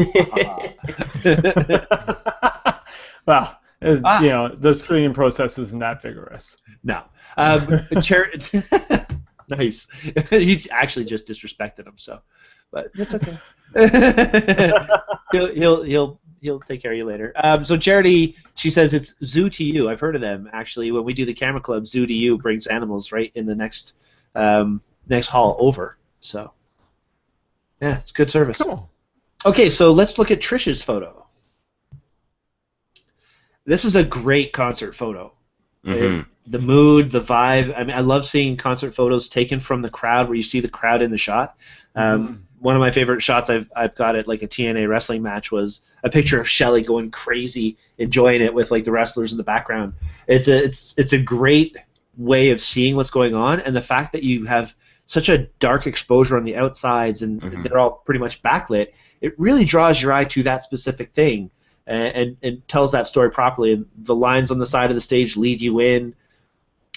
Well, the screening process isn't that vigorous. No. Nice. You actually just disrespected him, so. But it's okay. He'll take care of you later. So Charity, she says it's Zoo to You. I've heard of them, actually. When we do the camera club, Zoo to You brings animals right in the next hall over. So, yeah, it's good service. Cool. Okay, so let's look at Trish's photo. This is a great concert photo. The mood, the vibe. I mean, I love seeing concert photos taken from the crowd where you see the crowd in the shot. One of my favorite shots I've got at like a TNA wrestling match was a picture of Shelley going crazy, enjoying it with like the wrestlers in the background. It's a great way of seeing what's going on, and the fact that you have such a dark exposure on the outsides and they're all pretty much backlit, it really draws your eye to that specific thing. And tells that story properly. And the lines on the side of the stage lead you in.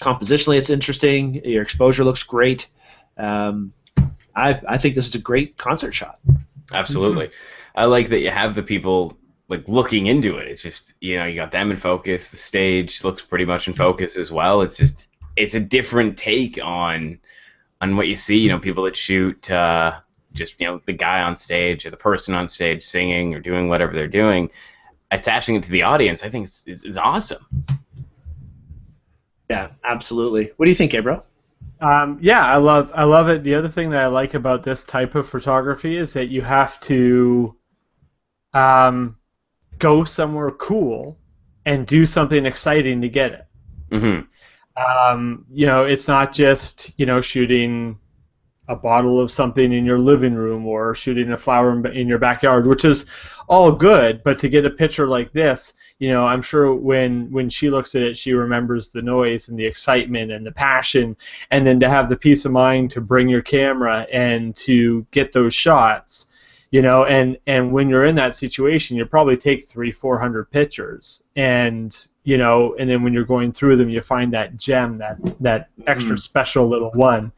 Compositionally, it's interesting. Your exposure looks great. I think this is a great concert shot. Absolutely. I like that you have the people like looking into it. It's just, you got them in focus. The stage looks pretty much in focus as well. It's a different take on what you see. People that shoot just the guy on stage or the person on stage singing or doing whatever they're doing. Attaching it to the audience, I think is awesome. Yeah, absolutely. What do you think, Gabriel? Yeah, I love it. The other thing that I like about this type of photography is that you have to go somewhere cool and do something exciting to get it. Mm-hmm. It's not just shooting a bottle of something in your living room or shooting a flower in your backyard, which is all good. But to get a picture like this, I'm sure when she looks at it, she remembers the noise and the excitement and the passion, and then to have the peace of mind to bring your camera and to get those shots, and when you're in that situation, you probably take 300-400 pictures, and then when you're going through them, you find that gem, that extra special little one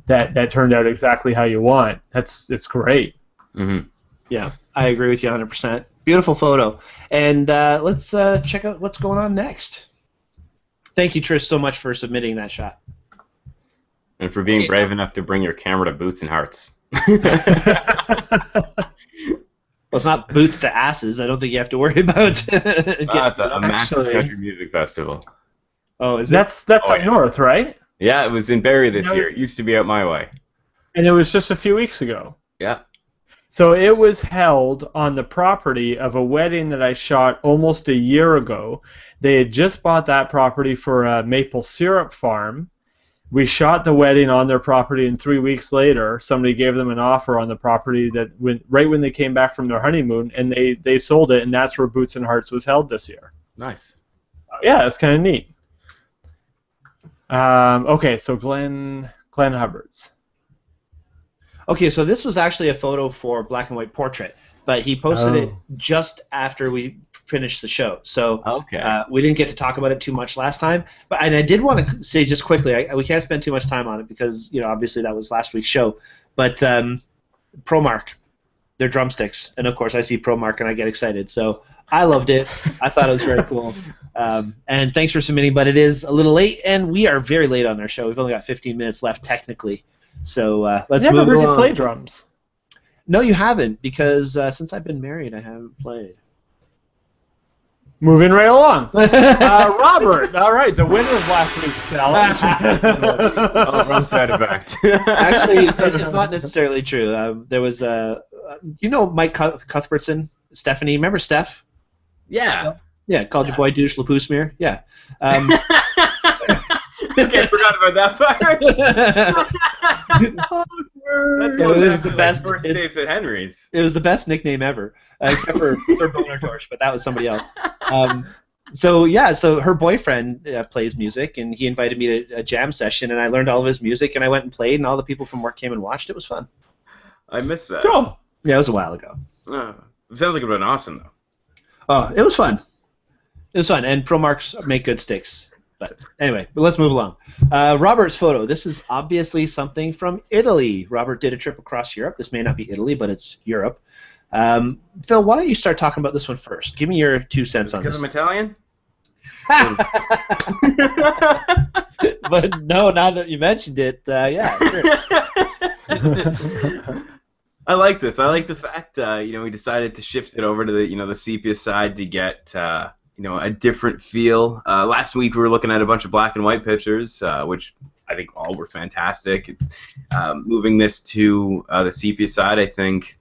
that turned out exactly how you want. It's great. Mm-hmm. Yeah, I agree with you 100%. Beautiful photo. And let's check out what's going on next. Thank you, Trish, so much for submitting that shot. And for being brave enough to bring your camera to Boots and Hearts. Well, it's not boots to asses. I don't think you have to worry about It's a massive country music festival. Oh, is it? That's up north, right? Yeah, it was in Barrie this year. It used to be out my way. And it was just a few weeks ago. Yeah. So it was held on the property of a wedding that I shot almost a year ago. They had just bought that property for a maple syrup farm. We shot the wedding on their property, and 3 weeks later, somebody gave them an offer on the property that right when they came back from their honeymoon, and they sold it, and that's where Boots and Hearts was held this year. Nice. Yeah, it's kind of neat. Okay, so Glenn Hubbard's. Okay, so this was actually a photo for Black and White Portrait, but he posted it just after we finished the show. So we didn't get to talk about it too much last time. And I did want to say just quickly, we can't spend too much time on it because obviously that was last week's show. But ProMark, their drumsticks, and of course I see ProMark and I get excited. So I loved it. I thought it was very cool. And thanks for submitting, but it is a little late, and we are very late on our show. We've only got 15 minutes left technically. So let's move along. Never heard you play drums. No, you haven't, because since I've been married, I haven't played. Moving right along. Robert, all right, the winner of last week's challenge. Wrong side of fact. Actually, it's not necessarily true. There was, Mike Cuthbertson, Stephanie. Remember Steph? Yeah. Yeah, called your boy douche Lapousmere. Yeah. Okay, I forgot about that part. That's it was the best. First days at Henry's. It was the best nickname ever, except for Sir Boner Torch, but that was somebody else. So her boyfriend plays music, and he invited me to a jam session, and I learned all of his music, and I went and played, and all the people from work came and watched. It was fun. I missed that. Cool. Yeah, it was a while ago. It sounds like it would have been awesome, though. Oh, it was fun. It was fun, and ProMarks make good sticks. But anyway, let's move along. Robert's photo. This is obviously something from Italy. Robert did a trip across Europe. This may not be Italy, but it's Europe. Phil, why don't you start talking about this one first? Give me your 2 cents on this. Because I'm Italian? But no, now that you mentioned it, yeah. Sure. I like this. I like the fact, we decided to shift it over to the sepia side to get, a different feel. Last week we were looking at a bunch of black and white pictures, which I think all were fantastic. Moving this to the sepia side, I think,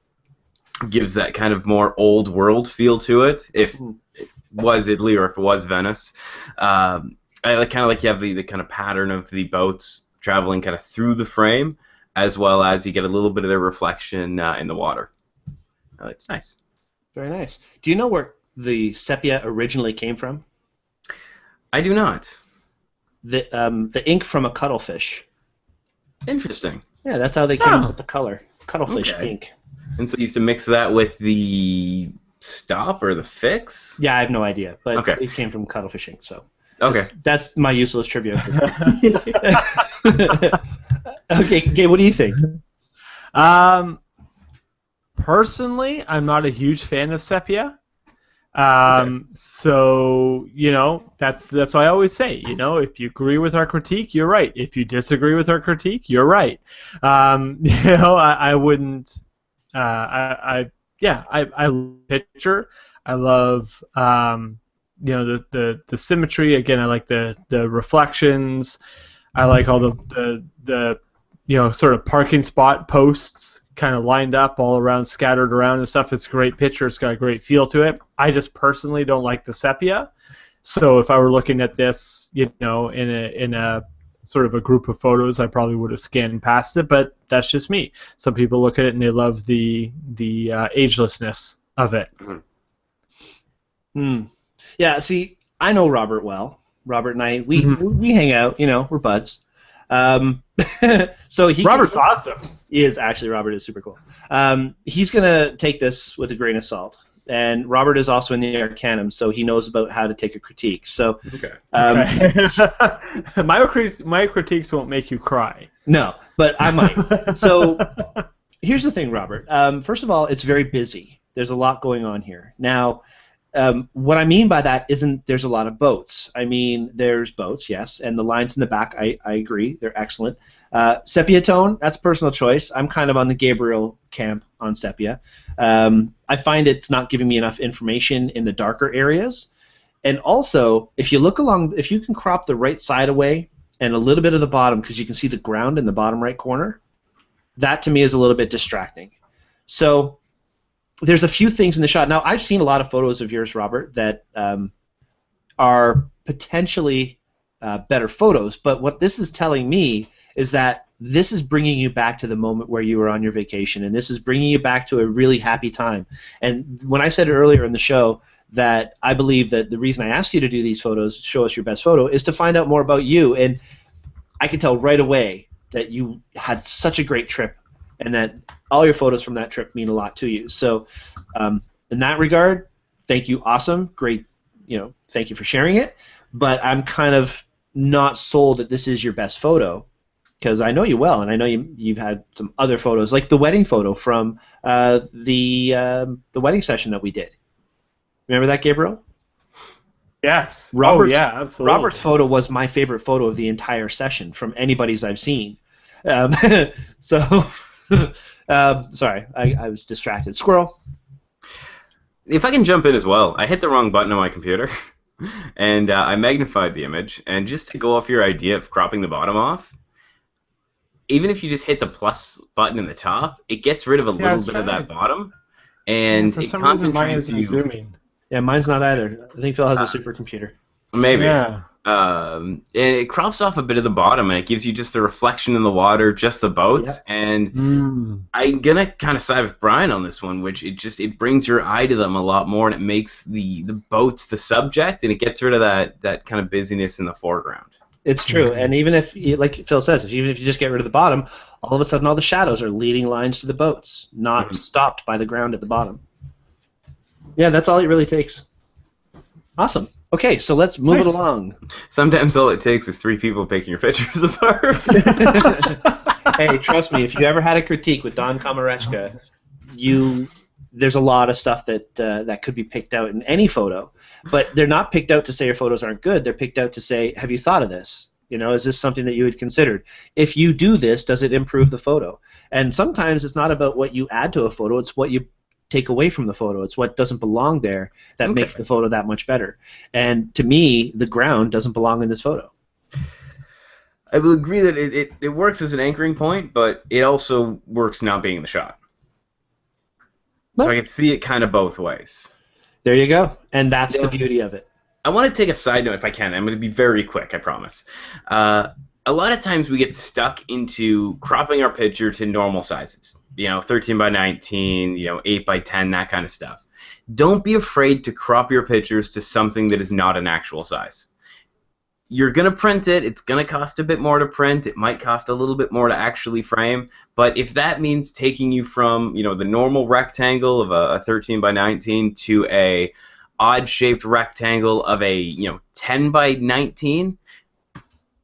gives that kind of more old world feel to it. If it was Italy or if it was Venice, I kind of like you have the kind of pattern of the boats traveling kind of through the frame, as well as you get a little bit of their reflection in the water. It's nice. Very nice. Do you know where the sepia originally came from? I do not. The ink from a cuttlefish. Interesting. Yeah, that's how they came up with the color. Cuttlefish ink. And so you used to mix that with the stop or the fix? Yeah, I have no idea, but it came from cuttlefish ink, so. Okay. That's my useless trivia. Okay, Gabe, what do you think? Personally, I'm not a huge fan of sepia. So, that's why I always say, if you agree with our critique, you're right. If you disagree with our critique, you're right. I wouldn't, I love picture. I love, the symmetry. Again, I like the reflections. I like all the sort of parking spot posts kind of lined up all around, scattered around and stuff. It's a great picture. It's got a great feel to it. I just personally don't like the sepia. So if I were looking at this, in a sort of a group of photos, I probably would have scanned past it. But that's just me. Some people look at it and they love the agelessness of it. Yeah. See, I know Robert well. Robert and I, we hang out. We're buds. So Robert's awesome. Robert is super cool. He's gonna take this with a grain of salt. And Robert is also in the Arcanum, so he knows about how to take a critique. So, my critiques won't make you cry. No, but I might. So, here's the thing, Robert. First of all, it's very busy. There's a lot going on here. Now, what I mean by that isn't there's a lot of boats. I mean, there's boats, yes, and the lines in the back, I agree, they're excellent. Sepia tone, that's personal choice. I'm kind of on the Gabriel camp on sepia. I find it's not giving me enough information in the darker areas. And also, if you can crop the right side away and a little bit of the bottom, because you can see the ground in the bottom right corner, that to me is a little bit distracting. So there's a few things in the shot. Now, I've seen a lot of photos of yours, Robert, that are potentially better photos, but what this is telling me is that this is bringing you back to the moment where you were on your vacation, and this is bringing you back to a really happy time. And when I said earlier in the show that I believe that the reason I asked you to do these photos, show us your best photo, is to find out more about you, and I could tell right away that you had such a great trip and that all your photos from that trip mean a lot to you. So in that regard, thank you, awesome, great, thank you for sharing it, but I'm kind of not sold that this is your best photo, because I know you well, and I know you've had some other photos, like the wedding photo from the wedding session that we did. Remember that, Gabriel? Yes. Yeah, absolutely. Robert's photo was my favorite photo of the entire session from anybody's I've seen. Sorry, I was distracted. Squirrel. If I can jump in as well, I hit the wrong button on my computer, and I magnified the image, and just to go off your idea of cropping the bottom off, even if you just hit the plus button in the top, it gets rid of a little bit of that bottom, and it concentrates you. Zooming. Yeah, mine's not either. I think Phil has a supercomputer. Maybe. Yeah. And it crops off a bit of the bottom, and it gives you just the reflection in the water, just the boats. Yeah. And I'm gonna kind of side with Brian on this one, which it brings your eye to them a lot more, and it makes the boats the subject, and it gets rid of that kind of busyness in the foreground. It's true, and even if, like Phil says, even if you just get rid of the bottom, all of a sudden all the shadows are leading lines to the boats, not stopped by the ground at the bottom. Yeah, that's all it really takes. Awesome. Okay, so let's move it along. Sometimes all it takes is 3 people picking your pictures apart. Hey, trust me, if you ever had a critique with Don Komarechka, there's a lot of stuff that could be picked out in any photo, but they're not picked out to say your photos aren't good. They're picked out to say, have you thought of this? Is this something that you had considered? If you do this, does it improve the photo? And sometimes it's not about what you add to a photo, it's what you take away from the photo. It's what doesn't belong there that makes the photo that much better. And to me, the ground doesn't belong in this photo. I will agree that it works as an anchoring point, but it also works not being in the shot. So I can see it kind of both ways. There you go. And that's the beauty of it. I want to take a side note if I can. I'm going to be very quick, I promise. A lot of times we get stuck into cropping our picture to normal sizes. 13 by 19, 8 by 10, that kind of stuff. Don't be afraid to crop your pictures to something that is not an actual size. You're going to print it. It's going to cost a bit more to print. It might cost a little bit more to actually frame. But if that means taking you from, the normal rectangle of a 13 by 19 to a odd-shaped rectangle of a, 10 by 19,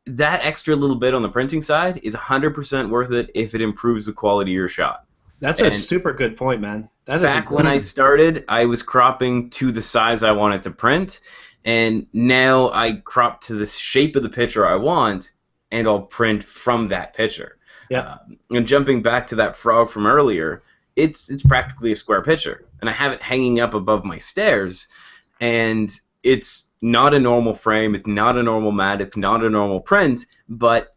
that extra little bit on the printing side is 100% worth it if it improves the quality of your shot. That's a super good point, man. Back when I started, I was cropping to the size I wanted to print, and now I crop to the shape of the picture I want, and I'll print from that picture. Yeah. And jumping back to that frog from earlier, it's practically a square picture, and I have it hanging up above my stairs, and it's not a normal frame, it's not a normal matte, it's not a normal print, but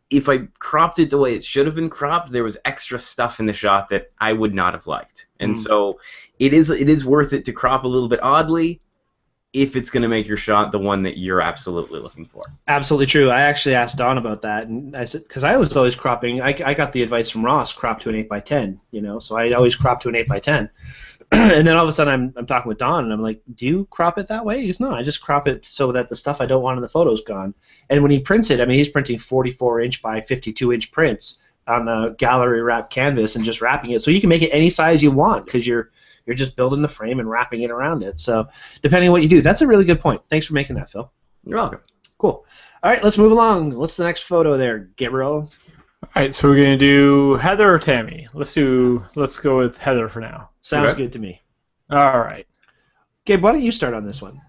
if I cropped it the way it should have been cropped, there was extra stuff in the shot that I would not have liked. And so it is worth it to crop a little bit oddly if it's going to make your shot the one that you're absolutely looking for. Absolutely true. I actually asked Don about that, and I said, because I was always cropping. I got the advice from Ross, crop to an 8x10. You know, so I always crop to an 8x10. And then all of a sudden I'm talking with Don, and I'm like, do you crop it that way? He goes, no, I just crop it so that the stuff I don't want in the photo is gone. And when he prints it, I mean, he's printing 44-inch by 52-inch prints on a gallery wrap canvas and just wrapping it, so you can make it any size you want because you're just building the frame and wrapping it around it. So depending on what you do, that's a really good point. Thanks for making that, Phil. You're welcome. Cool. All right, let's move along. What's the next photo there, Gabriel? All right, so we're gonna do Heather or Tammy. Let's go with Heather for now. Sounds good to me. All right. Gabe, why don't you start on this one?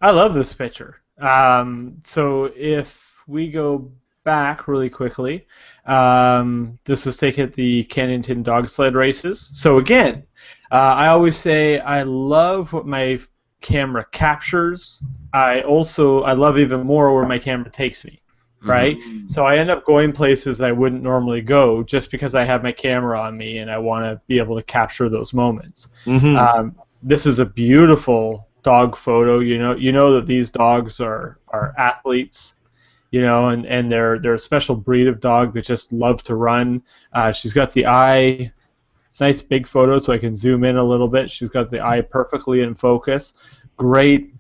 I love this picture. So if we go back really quickly, this was taken at the Cannington dog sled races. So again, I always say I love what my camera captures. I love even more where my camera takes me, right? Mm-hmm. So I end up going places that I wouldn't normally go just because I have my camera on me and I want to be able to capture those moments. Mm-hmm. This is a beautiful dog photo. You know that these dogs are athletes, you know, and they're a special breed of dog that just love to run. She's got the eye. It's a nice big photo, so I can zoom in a little bit. She's got the eye perfectly in focus. Great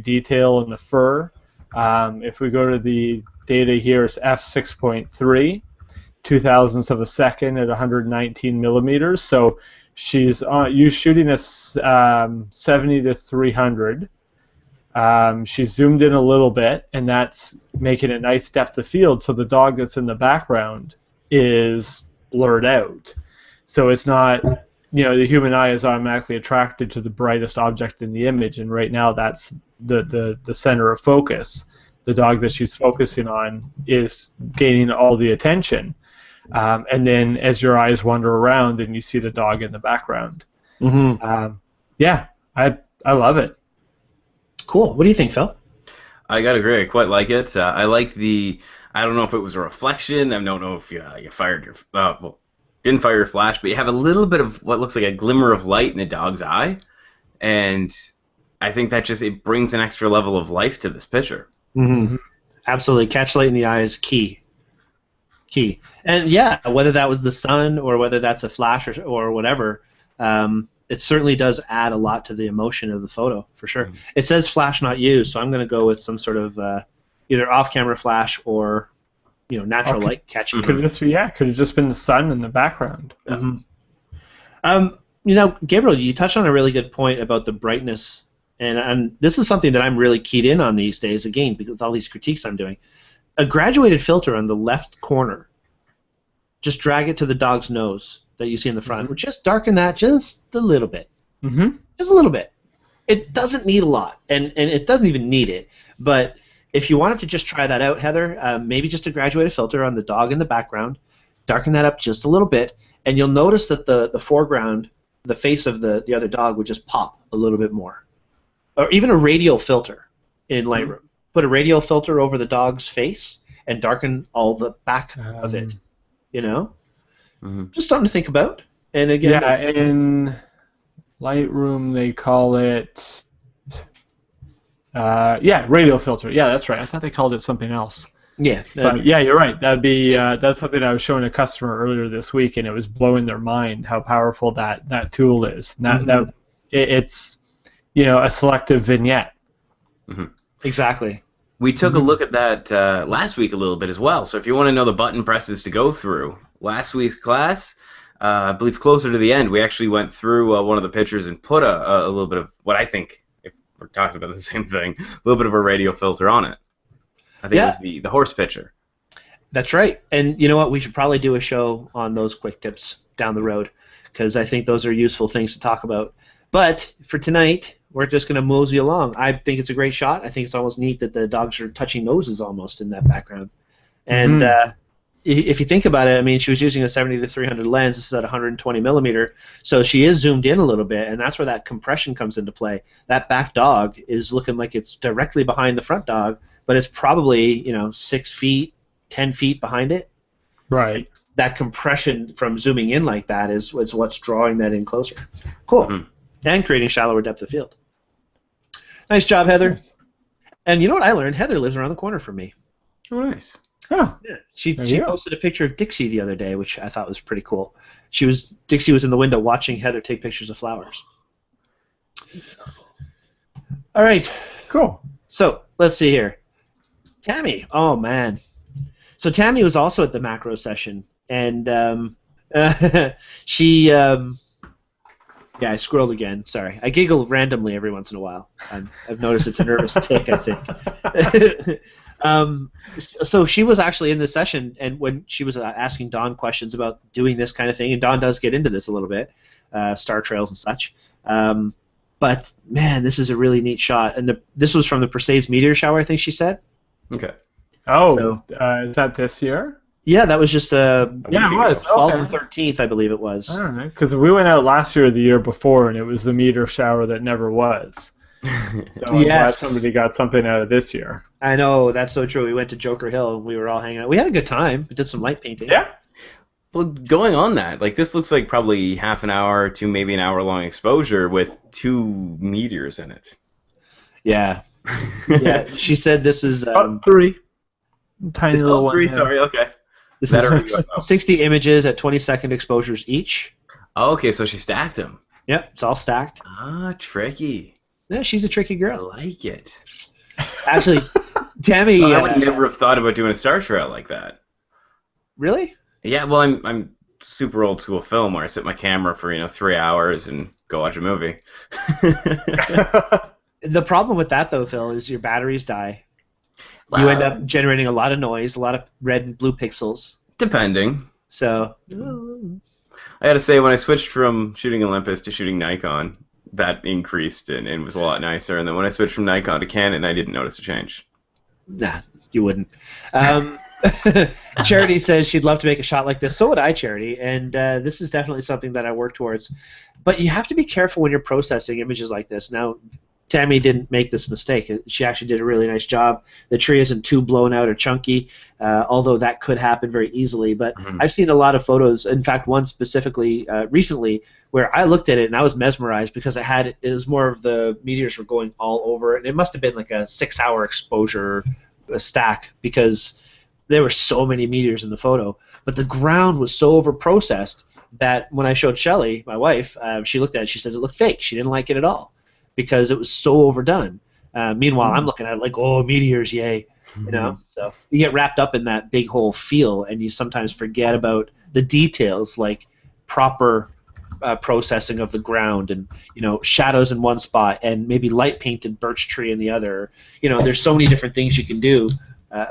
detail in the fur. If we go to the data here, it's f6.3, 0.02 of a second at 119 millimeters. So she's shooting a 70 to 300. She's zoomed in a little bit, and that's making a nice depth of field. So the dog that's in the background is blurred out. So it's not, you know, the human eye is automatically attracted to the brightest object in the image, and right now that's the center of focus. The dog that she's focusing on is gaining all the attention. And then as your eyes wander around, and you see the dog in the background. Mm-hmm. Yeah, I love it. Cool. What do you think, Phil? I gotta agree. I quite like it. I like I don't know if it was a reflection. I don't know if you fired your... didn't fire your flash, but you have a little bit of what looks like a glimmer of light in the dog's eye, and I think that it brings an extra level of life to this picture. Mm-hmm. Absolutely. Catch light in the eye is key. And yeah, whether that was the sun or whether that's a flash or whatever, it certainly does add a lot to the emotion of the photo, for sure. Mm-hmm. It says flash not used, so I'm going to go with some sort of either off-camera flash or natural light catching. Could have just been the sun in the background. Yeah. Gabriel, you touched on a really good point about the brightness, and this is something that I'm really keyed in on these days, again, because all these critiques I'm doing. A graduated filter on the left corner, just drag it to the dog's nose that you see in the front, or just darken that just a little bit. Mm-hmm. Just a little bit. It doesn't need a lot, and it doesn't even need it, but if you wanted to just try that out, Heather, maybe just a graduated filter on the dog in the background, darken that up just a little bit, and you'll notice that the foreground, the face of the other dog would just pop a little bit more. Or even a radial filter in Lightroom. Put a radial filter over the dog's face and darken all the back of it. Just something to think about. And again, in Lightroom they call it... radial filter. Yeah, that's right. I thought they called it something else. Yeah. But yeah, you're right. That'd be that's something I was showing a customer earlier this week, and it was blowing their mind how powerful that tool is. It's a selective vignette. Mm-hmm. Exactly. We took a look at that last week a little bit as well. So if you want to know the button presses to go through, last week's class, I believe closer to the end, we actually went through one of the pictures and put a little bit of what I think, we're talking about the same thing, a little bit of a radial filter on it. I think it was the horse picture. That's right. And you know what? We should probably do a show on those quick tips down the road, because I think those are useful things to talk about. But for tonight, we're just going to mosey along. I think it's a great shot. I think it's almost neat that the dogs are touching noses almost in that background. And if you think about it, I mean, she was using a 70 to 300 lens. This is at 120 millimeter, so she is zoomed in a little bit, and that's where that compression comes into play. That back dog is looking like it's directly behind the front dog, but it's probably 6 feet, 10 feet behind it. Right. That compression from zooming in like that is what's drawing that in closer. Cool. Mm-hmm. And creating shallower depth of field. Nice job, Heather. Nice. And you know what I learned? Heather lives around the corner from me. Oh, nice. Oh. Yeah. She posted a picture of Dixie the other day, which I thought was pretty cool. Dixie was in the window watching Heather take pictures of flowers. All right. Cool. So let's see here. Tammy. Oh, man. So Tammy was also at the macro session, and she... Yeah, I scrolled again. Sorry. I giggle randomly every once in a while. I've noticed it's a nervous tick, I think. So she was actually in this session, and when she was asking Don questions about doing this kind of thing, and Don does get into this a little bit, star trails and such. But, man, this is a really neat shot. And this was from the Perseids meteor shower, I think she said. Okay. Oh, so, is that this year? Yeah, that was just it was 12th and 13th, I believe it was. All right, because we went out last year or the year before, and it was the meteor shower that never was. So I'm glad somebody got something out of this year. I know, that's so true. We went to Joker Hill, and we were all hanging out. We had a good time. We did some light painting. Yeah. Well, going on that, like this looks like probably half an hour to maybe an hour-long exposure with 2 meteors in it. Yeah. Yeah. She said this is 3. Tiny little one. 3. Sorry. Okay. This is 60 images at 20-second exposures each. Oh, okay, so she stacked them. Yep, it's all stacked. Ah, tricky. Yeah, she's a tricky girl. I like it. Actually, Tammy... So I would never have thought about doing a star trail like that. Really? Yeah, well, I'm super old school film where I set my camera for 3 hours and go watch a movie. The problem with that, though, Phil, is your batteries die. Wow. You end up generating a lot of noise, a lot of red and blue pixels. Depending. So... I gotta say, when I switched from shooting Olympus to shooting Nikon, that increased and was a lot nicer. And then when I switched from Nikon to Canon, I didn't notice a change. Nah, you wouldn't. Charity says she'd love to make a shot like this. So would I, Charity. And this is definitely something that I work towards. But you have to be careful when you're processing images like this. Now, Tammy didn't make this mistake. She actually did a really nice job. The tree isn't too blown out or chunky, although that could happen very easily. But I've seen a lot of photos, in fact, one specifically recently, where I looked at it and I was mesmerized because it was more of the meteors were going all over it. And it must have been like a 6-hour exposure stack because there were so many meteors in the photo. But the ground was so overprocessed that when I showed Shelly, my wife, she looked at it, she says it looked fake. She didn't like it at all, because it was so overdone. Meanwhile, I'm looking at it like, oh, meteors, yay. So you get wrapped up in that big whole feel, and you sometimes forget about the details, like proper processing of the ground, and shadows in one spot, and maybe light painted birch tree in the other. There's so many different things you can do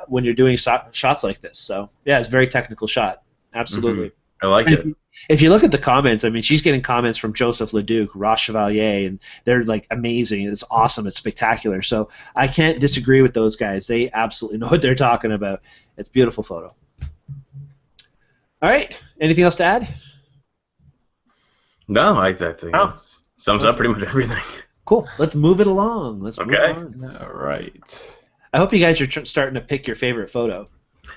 when you're doing shots like this. So yeah, it's a very technical shot. Absolutely. I like it. If you look at the comments, I mean, she's getting comments from Joseph Leduc, Ross Chevalier, and they're like amazing. It's awesome. It's spectacular. So I can't disagree with those guys. They absolutely know what they're talking about. It's a beautiful photo. All right. Anything else to add? No, I think it sums up pretty much everything. Cool. Let's move it along. Move on. All right. I hope you guys are starting to pick your favorite photo.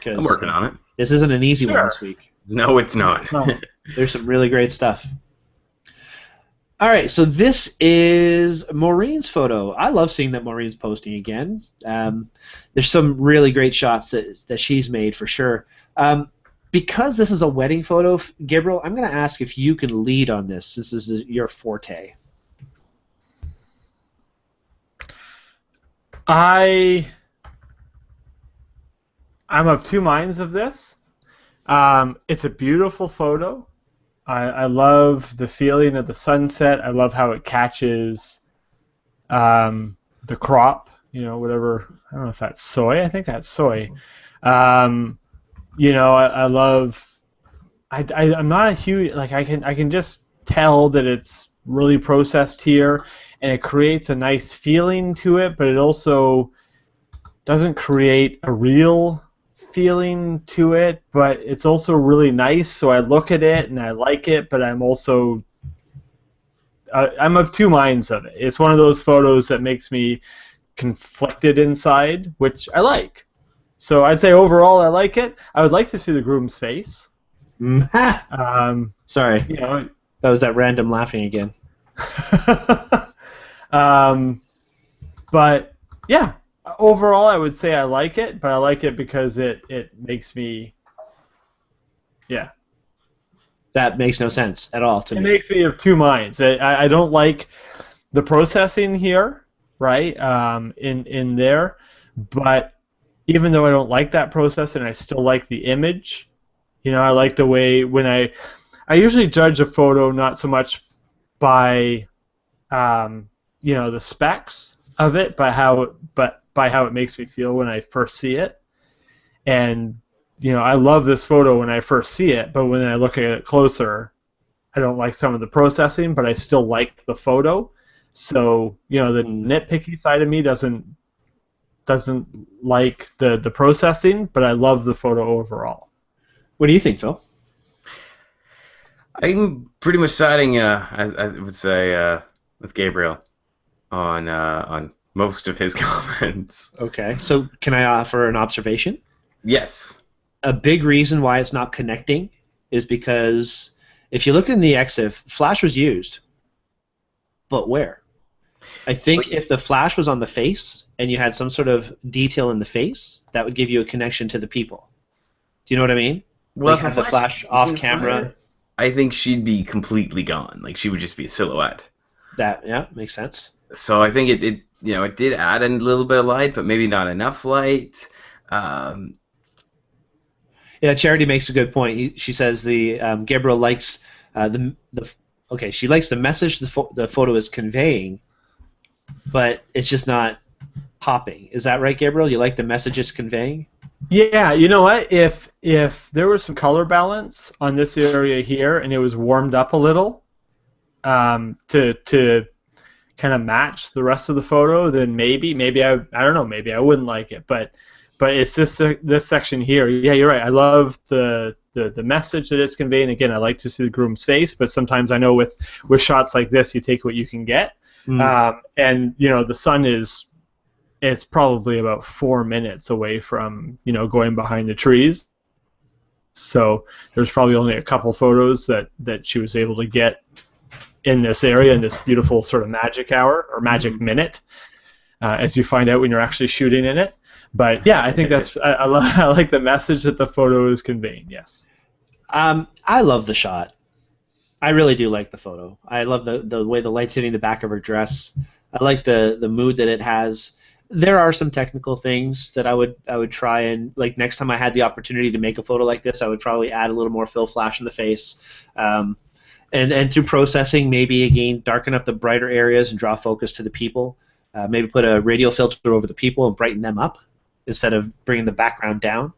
I'm working on it. This isn't an easy one this week. No, it's not. No. There's some really great stuff. All right, so this is Maureen's photo. I love seeing that Maureen's posting again. There's some really great shots that she's made for sure. Because this is a wedding photo, Gabriel, I'm going to ask if you can lead on this. This is your forte. I'm of two minds of this. It's a beautiful photo. I love the feeling of the sunset. I love how it catches the crop, whatever. I don't know if that's soy. I think that's soy. I love. I'm not a huge I can just tell that it's really processed here, and it creates a nice feeling to it, but it also doesn't create a real feeling to it, but it's also really nice. So I look at it and I like it, but I'm also I'm of two minds of it. It's one of those photos that makes me conflicted inside, which I like. So I'd say overall I like it. I would like to see the groom's face. Sorry, You know, that was that random laughing again. but yeah, overall I would say I like it, but I like it because it makes me, yeah. That makes no sense at all to me. It makes me of two minds. I don't like the processing here, right, in there, but even though I don't like that processing, I still like the image. You know, I like the way when I usually judge a photo not so much by you know, the specs of it, but by how it makes me feel when I first see it. And you know, I love this photo when I first see it, but when I look at it closer, I don't like some of the processing, but I still like the photo. So, you know, the nitpicky side of me doesn't like the processing, but I love the photo overall. What do you think, Phil? I'm pretty much siding, I would say, with Gabriel on most of his comments. Okay. So can I offer an observation? Yes. A big reason why it's not connecting is because if you look in the EXIF, flash was used, but where? I think if the flash was on the face and you had some sort of detail in the face, that would give you a connection to the people. Do you know what I mean? Well, like have the flash off camera. I think she'd be completely gone. Like she would just be a silhouette. That makes sense. So I think it you know, it did add a little bit of light, but maybe not enough light. Yeah, Charity makes a good point. She says the Gabriel likes she likes the message the photo is conveying, but it's just not popping. Is that right, Gabriel? You like the message it's conveying? Yeah, you know what? If there was some color balance on this area here and it was warmed up a little to kind of match the rest of the photo, then maybe I don't know, maybe I wouldn't like it, but it's this section here. Yeah, you're right. I love the message that it's conveying. Again, I like to see the groom's face, but sometimes I know with shots like this, you take what you can get. And you know, the sun it's probably about 4 minutes away from, you know, going behind the trees. So there's probably only a couple photos that she was able to get in this area in this beautiful sort of magic hour or magic minute, as you find out when you're actually shooting in it. But yeah, I think I like the message that the photo is conveying. Yes. I love the shot. I really do like the photo. I love the way the light's hitting the back of her dress. I like the mood that it has. There are some technical things that I would try and, like, next time I had the opportunity to make a photo like this, I would probably add a little more fill flash in the face. And through processing, maybe again darken up the brighter areas and draw focus to the people. Maybe put a radial filter over the people and brighten them up instead of bringing the background down.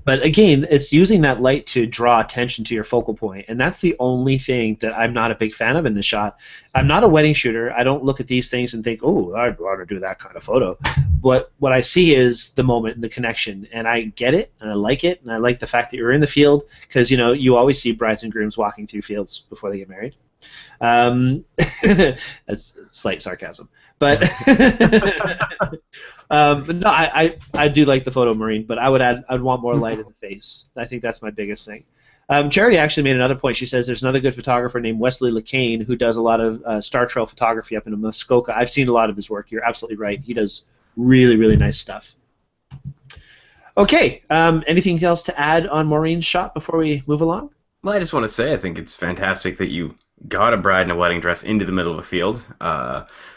But again, it's using that light to draw attention to your focal point, and that's the only thing that I'm not a big fan of in this shot. I'm not a wedding shooter. I don't look at these things and think, oh, I'd want to do that kind of photo. But what I see is the moment and the connection, and I get it, and I like it, and I like the fact that you're in the field, because, you know, you always see brides and grooms walking through fields before they get married. That's slight sarcasm. But but no, I do like the photo, Maureen, but I'd want more light in the face. I think that's my biggest thing. Charity actually made another point. She says there's another good photographer named Wesley LeCain who does a lot of star trail photography up in Muskoka. I've seen a lot of his work. You're absolutely right. He does really, really nice stuff. Okay, anything else to add on Maureen's shot before we move along? Well, I just want to say I think it's fantastic that you got a bride in a wedding dress into the middle of a field.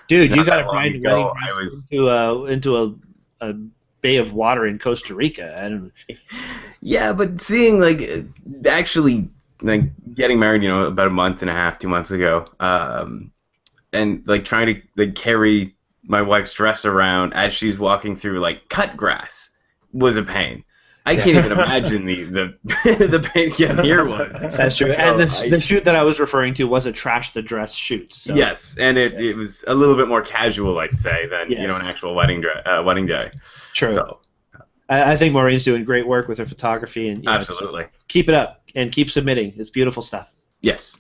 Dude, you got a bride in a wedding dress into a bay of water in Costa Rica. Yeah, but seeing, like, actually, like, getting married, you know, about a month and a half, 2 months ago, and, like, trying to, like, carry my wife's dress around as she's walking through, like, cut grass was a pain. I can't even imagine the pain getting here was. That's true. And the shoot that I was referring to was a trash the dress shoot. So. Yes, and it was a little bit more casual, I'd say, than, you know, an actual wedding day. True. So. I think Maureen's doing great work with her photography, and Absolutely. keep it up and keep submitting. It's beautiful stuff. Yes.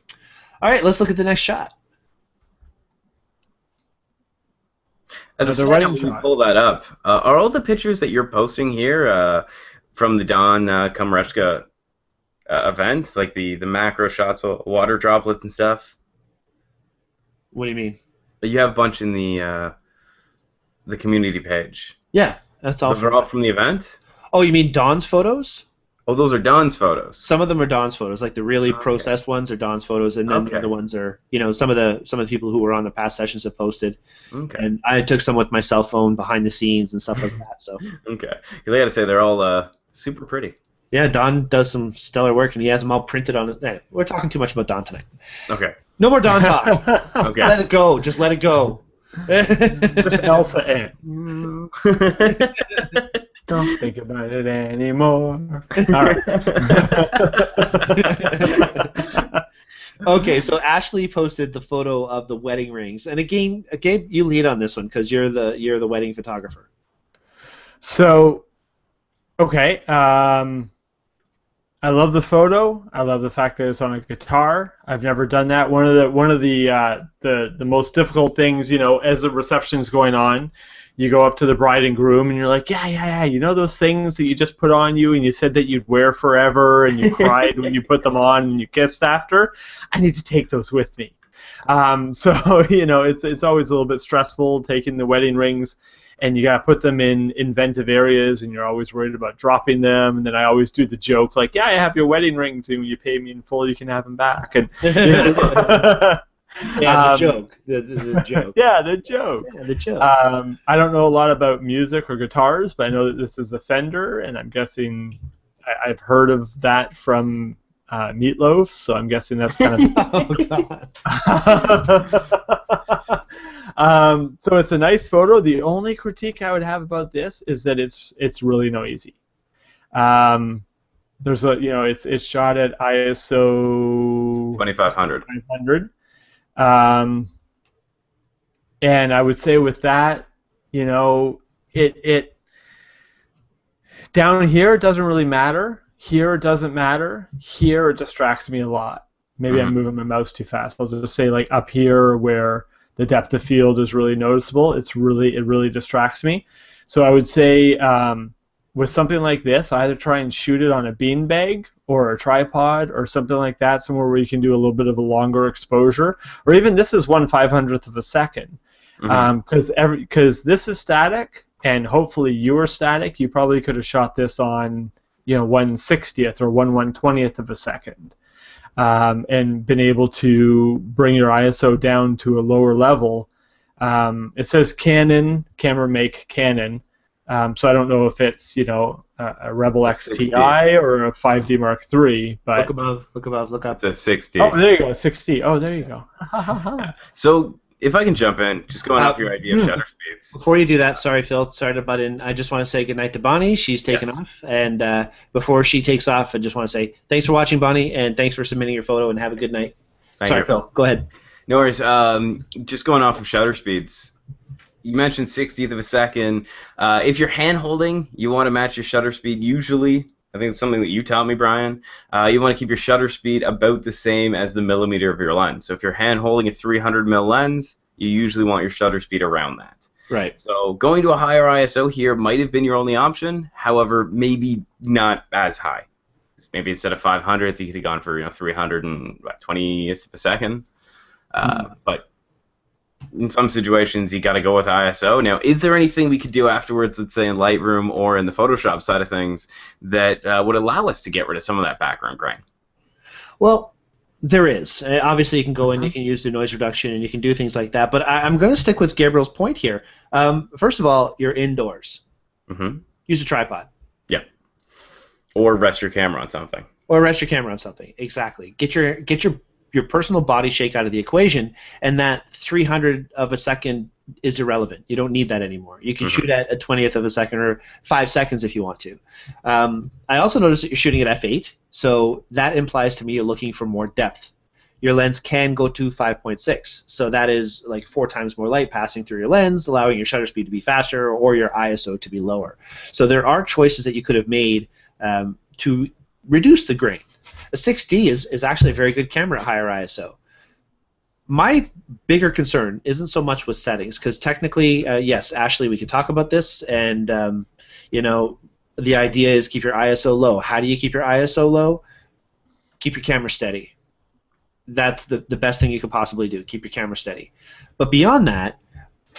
All right, let's look at the next shot. As a side note, when you pull that up, are all the pictures that you're posting here from the Don Komrechka event, like the macro shots, water droplets and stuff? What do you mean? You have a bunch in the community page. Yeah, that's all. Those are all from the event? Oh, you mean Don's photos? Oh, those are Don's photos. Some of them are Don's photos, like the really processed ones are Don's photos, and then the other ones are, some of the people who were on the past sessions have posted. Okay. And I took some with my cell phone behind the scenes and stuff like that. So. Okay. Because I got to say, they're all super pretty. Yeah, Don does some stellar work, and he has them all printed on it. We're talking too much about Don tonight. Okay. No more Don talk. Okay. Let it go. Just let it go. Just Elsa and. Don't think about it anymore. All right. Okay, so Ashley posted the photo of the wedding rings, and again, Gabe, you lead on this one because you're the wedding photographer. So, okay, I love the photo. I love the fact that it's on a guitar. I've never done that. One of the most difficult things, as the reception's going on, you go up to the bride and groom and you're like, yeah, those things that you just put on you and you said that you'd wear forever and you cried when you put them on and you kissed after. I need to take those with me. So it's always a little bit stressful taking the wedding rings, and you got to put them in inventive areas, and you're always worried about dropping them. And then I always do the joke like, yeah, I have your wedding rings, and when you pay me in full, you can have them back. And yeah, it's a joke. The joke. Yeah, the joke. Yeah, the joke. I don't know a lot about music or guitars, but I know that this is a Fender, and I'm guessing I've heard of that from Meatloaf, so I'm guessing that's kind of. Oh God. So it's a nice photo. The only critique I would have about this is that it's really noisy. There's it's shot at ISO 2500. 2500. And I would say with that, it down here it doesn't really matter. Here it doesn't matter. Here it distracts me a lot. Maybe I'm moving my mouse too fast. I'll just say like up here where the depth of field is really noticeable. It really distracts me. So I would say with something like this, either try and shoot it on a beanbag or a tripod or something like that, somewhere where you can do a little bit of a longer exposure. Or even this is 1/500th of a second, because this is static, and hopefully you are static. You probably could have shot this on 1/60th or 1/120th of a second, and been able to bring your ISO down to a lower level. It says Canon, camera make Canon. So I don't know if it's a Rebel XTI or a 5D Mark III, but look above, look up. It's a 60. Oh, there you go, 60. Oh, there you go. So if I can jump in, just going off your idea of shutter speeds. Before you do that, sorry Phil, sorry to butt in. I just want to say goodnight to Bonnie. She's taken off, and before she takes off, I just want to say thanks for watching, Bonnie, and thanks for submitting your photo, and have a good night. Sorry, Phil. Go ahead. No worries. Just going off of shutter speeds. You mentioned 60th of a second. If you're hand holding, you want to match your shutter speed. Usually, I think it's something that you taught me, Brian. You want to keep your shutter speed about the same as the millimeter of your lens. So if you're hand holding a 300 mm lens, you usually want your shutter speed around that. Right. So going to a higher ISO here might have been your only option. However, maybe not as high. Maybe instead of 500th, you could have gone for 320th of a second. But in some situations, you got to go with ISO. Now, is there anything we could do afterwards, let's say in Lightroom or in the Photoshop side of things, that would allow us to get rid of some of that background grain? Well, there is. Obviously, you can go in, you can use the noise reduction, and you can do things like that. But I'm going to stick with Gabriel's point here. First of all, you're indoors. Use a tripod. Yeah. Or rest your camera on something. Or rest your camera on something. Exactly. Get your personal body shake out of the equation, and that 300 of a second is irrelevant. You don't need that anymore. You can shoot at a 20th of a second or 5 seconds if you want to. I also noticed that you're shooting at f8, so that implies to me you're looking for more depth. your lens can go to 5.6. So that is like 4 times more light passing through your lens, allowing your shutter speed to be faster or your ISO to be lower. So there are choices that you could have made to reduce the grain. A 6D is actually a very good camera at higher ISO. My bigger concern isn't so much with settings, because technically, yes, Ashley, we could talk about this, and you know, the idea is keep your ISO low. How do you keep your ISO low? Keep your camera steady. That's the best thing you could possibly do. Keep your camera steady. But beyond that,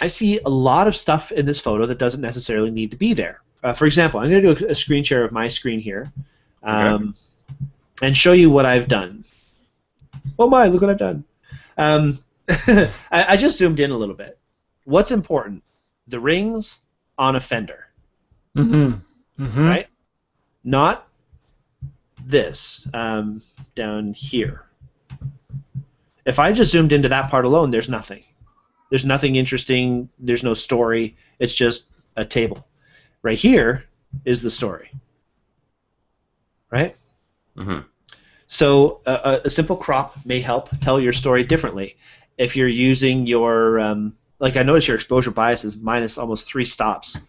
I see a lot of stuff in this photo that doesn't necessarily need to be there. For example, I'm going to do a screen share of my screen here, and show you what I've done. Oh my, look what I've done. I just zoomed in a little bit. What's important? The rings on a fender. Right? Not this down here. If I just zoomed into that part alone, there's nothing. There's nothing interesting. There's no story. It's just a table. Right here is the story. Right? So a simple crop may help tell your story differently. If you're using your, like I noticed your exposure bias is minus almost 3 stops.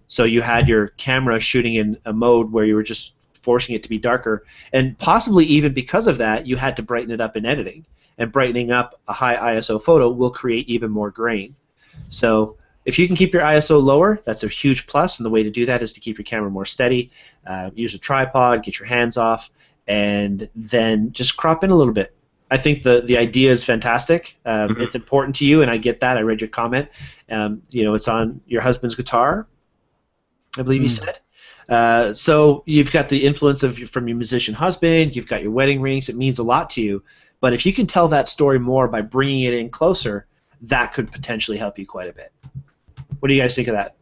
So you had your camera shooting in a mode where you were just forcing it to be darker, and possibly even because of that, you had to brighten it up in editing. And brightening up a high ISO photo will create even more grain. So if you can keep your ISO lower, that's a huge plus, and the way to do that is to keep your camera more steady. Use a tripod, get your hands off, and then just crop in a little bit. I think the idea is fantastic. It's important to you, and I get that. I read your comment. You know, it's on your husband's guitar, I believe you said. So you've got the influence from your musician husband. You've got your wedding rings. It means a lot to you. But if you can tell that story more by bringing it in closer, that could potentially help you quite a bit. What do you guys think of that?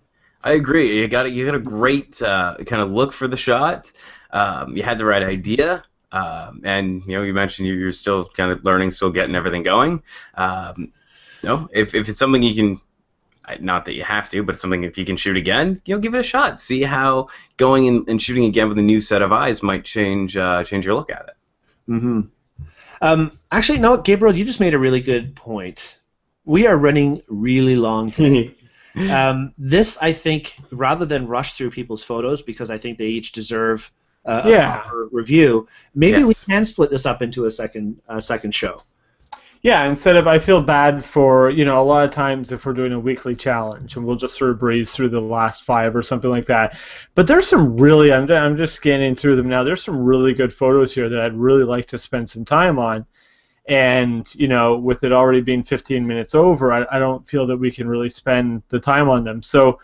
I agree. You got a great kind of look for the shot. You had the right idea, and you know, you mentioned you're still kind of learning, still getting everything going. You know, if it's something you can, not that you have to, but something if you can shoot again, you know, give it a shot. See how going and shooting again with a new set of eyes might change your look at it. Actually, no, Gabriel, you just made a really good point. We are running really long today. This, I think, rather than rush through people's photos, because I think they each deserve a proper review, maybe we can split this up into a second show. Yeah, instead of, I feel bad for, you know, a lot of times if we're doing a weekly challenge and we'll just sort of breeze through the last 5 or something like that. But there's some really, I'm just scanning through them now, there's some really good photos here that I'd really like to spend some time on. And, you know, with it already being 15 minutes over, I don't feel that we can really spend the time on them. So,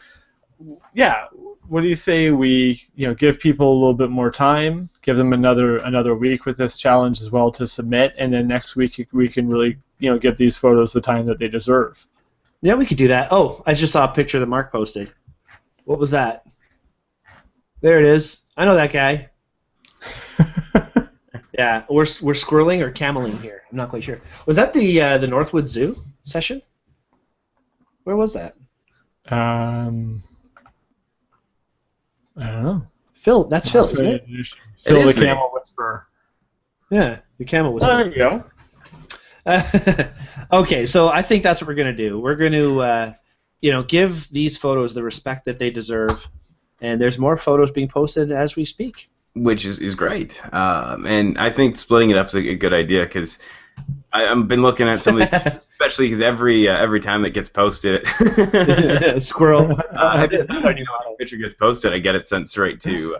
yeah, what do you say we, you know, give people a little bit more time, give them another week with this challenge as well to submit, and then next week we can really, you know, give these photos the time that they deserve. Yeah, we could do that. Oh, I just saw a picture that Mark posted. What was that? There it is. I know that guy. Yeah, we're squirreling or cameling here. I'm not quite sure. Was that the Northwood Zoo session? Where was that? I don't know. Phil, that's Phil, isn't it? Phil the Camel Whisperer. Yeah, the Camel Whisperer. Oh, there you go. Okay, so I think that's what we're going to do. We're going to, you know, give these photos the respect that they deserve, and there's more photos being posted as we speak. Which is great, and I think splitting it up is a good idea, because I've been looking at some of these, especially because every time it gets posted, squirrel. Every picture gets posted, I get it sent straight to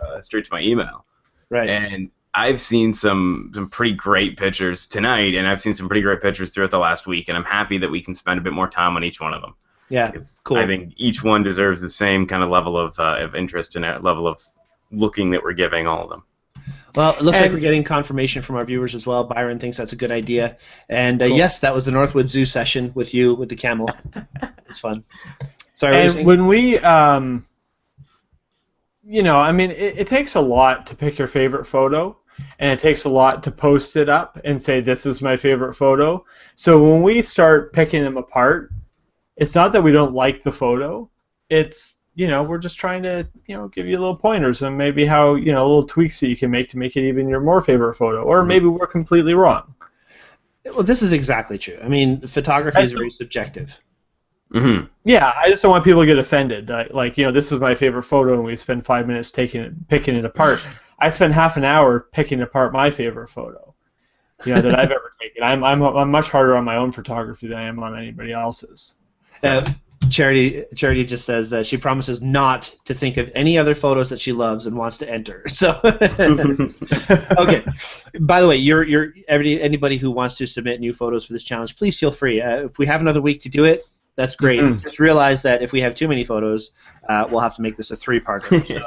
my email. Right. And I've seen some pretty great pictures tonight, and I've seen some pretty great pictures throughout the last week, and I'm happy that we can spend a bit more time on each one of them. Yeah, cool. I think each one deserves the same kind of level of interest and a level of looking that we're giving all of them. Well, it looks like we're getting confirmation from our viewers as well. Byron thinks that's a good idea. And cool. Yes, that was the Northwood Zoo session with you, with the camel. It's fun. Sorry, and when we, you know, I mean, it takes a lot to pick your favorite photo, and it takes a lot to post it up and say, this is my favorite photo. So when we start picking them apart, it's not that we don't like the photo. It's, you know, we're just trying to, you know, give you little pointers and maybe how, you know, little tweaks that you can make to make it even your more favorite photo, or maybe we're completely wrong. Well, this is exactly true. I mean, photography is very subjective. Mm-hmm. Yeah, I just don't want people to get offended. Like, this is my favorite photo, and we spend 5 minutes picking it apart. I spend half an hour picking apart my favorite photo, that I've ever taken. I'm much harder on my own photography than I am on anybody else's. Charity just says she promises not to think of any other photos that she loves and wants to enter. So, okay. By the way, anybody who wants to submit new photos for this challenge, please feel free. If we have another week to do it, that's great. Mm-hmm. Just realize that if we have too many photos, we'll have to make this a 3-parter. So,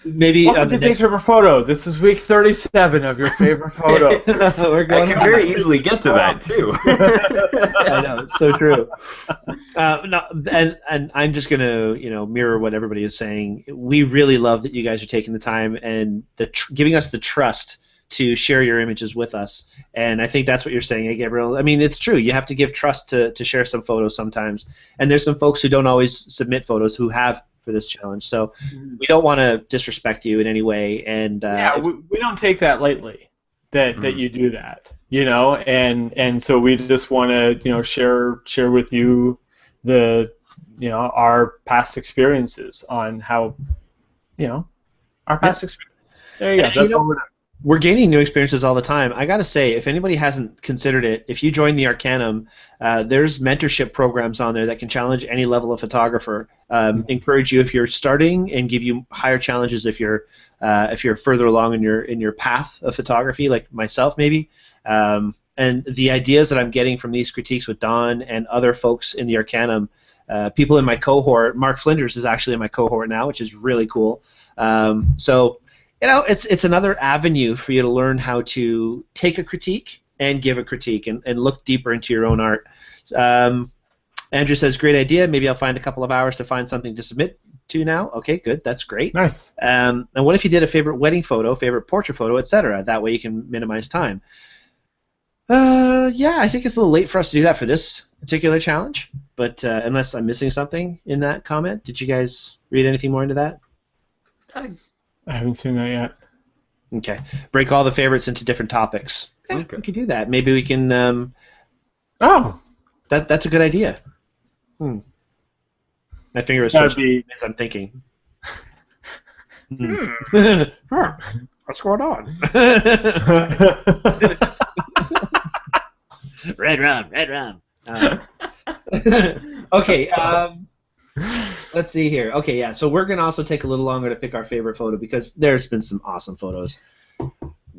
maybe welcome to Daytripper Photo. This is week 37 of your favorite photo. I can very easily get to that too. I know, it's so true. And I'm just gonna mirror what everybody is saying. We really love that you guys are taking the time and giving us the trust to share your images with us, and I think that's what you're saying, Gabriel. I mean, it's true. You have to give trust to share some photos sometimes, and there's some folks who don't always submit photos who have for this challenge. So we don't want to disrespect you in any way, and we don't take that lightly that you do that, and so we just want to share with you the our past experiences on how our past experience. There you go. That's all we're doing. We're gaining new experiences all the time. I gotta say, if anybody hasn't considered it, if you join the Arcanum, there's mentorship programs on there that can challenge any level of photographer. Encourage you if you're starting, and give you higher challenges if you're further along in your path of photography, like myself maybe. And the ideas that I'm getting from these critiques with Don and other folks in the Arcanum, people in my cohort, Mark Flinders is actually in my cohort now, which is really cool. So. It's another avenue for you to learn how to take a critique and give a critique and look deeper into your own art. Andrew says, great idea. Maybe I'll find a couple of hours to find something to submit to now. Okay, good. That's great. Nice. And what if you did a favorite wedding photo, favorite portrait photo, etc.? That way you can minimize time. Yeah, I think it's a little late for us to do that for this particular challenge. But unless I'm missing something in that comment, did you guys read anything more into that? I haven't seen that yet. Okay. Break all the favorites into different topics. Yeah, okay. We could do that. Maybe we can... That's a good idea. My finger is twitching as I'm thinking. What's going on? Red rum. Okay. Let's see here. Okay, yeah. So we're gonna also take a little longer to pick our favorite photo because there's been some awesome photos.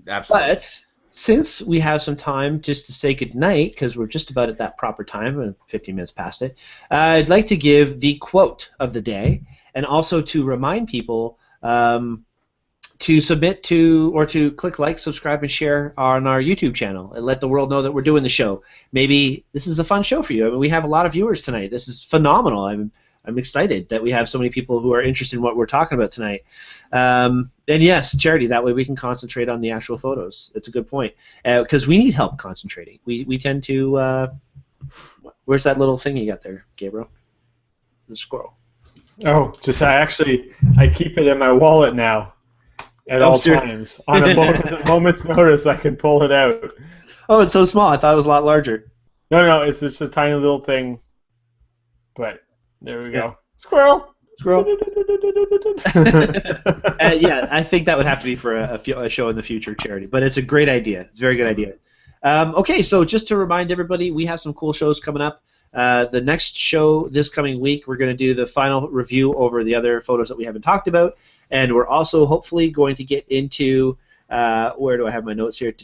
Absolutely. But since we have some time just to say goodnight, because we're just about at that proper time, 15 minutes past it, I'd like to give the quote of the day, and also to remind people to submit to or to click like, subscribe, and share on our YouTube channel and let the world know that we're doing the show. Maybe this is a fun show for you. I mean, we have a lot of viewers tonight. This is phenomenal. I'm excited that we have so many people who are interested in what we're talking about tonight. And yes, Charity, that way we can concentrate on the actual photos. It's a good point. Because we need help concentrating. We tend to... where's that little thing you got there, Gabriel? The squirrel. Oh, I keep it in my wallet now at all times. On a moment's notice, I can pull it out. Oh, it's so small. I thought it was a lot larger. No, it's just a tiny little thing. But... there we go. Squirrel. Yeah, I think that would have to be for a show in the future, Charity. But it's a great idea. It's a very good idea. Okay, so just to remind everybody, we have some cool shows coming up. The next show this coming week, we're going to do the final review over the other photos that we haven't talked about. And we're also hopefully going to get into... where do I have my notes here?